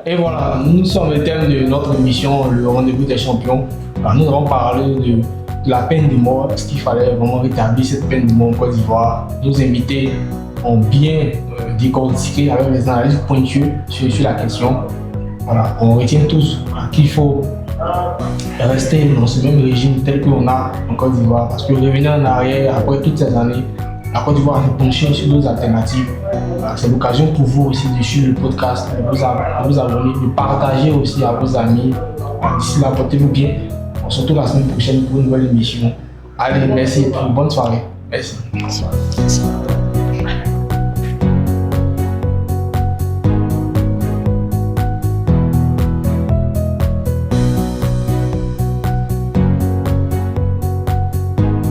Et voilà, nous sommes au terme de notre émission, le rendez-vous des champions. Alors, nous avons parlé de la peine de mort. Est-ce qu'il fallait vraiment rétablir cette peine de mort en Côte d'Ivoire? Nos invités ont bien décortiquer avec des analyses pointues sur la question. Voilà, on retient tous qu'il faut rester dans ce même régime tel qu'on a en Côte d'Ivoire, parce que revenir en arrière après toutes ces années, la Côte d'Ivoire s'est penchée sur d'autres alternatives. Voilà, c'est l'occasion pour vous aussi de suivre le podcast, de vous abonner, de partager aussi à vos amis. D'ici là, portez-vous bien. On se retrouve la semaine prochaine pour une nouvelle émission. Allez, merci et bonne soirée. Merci.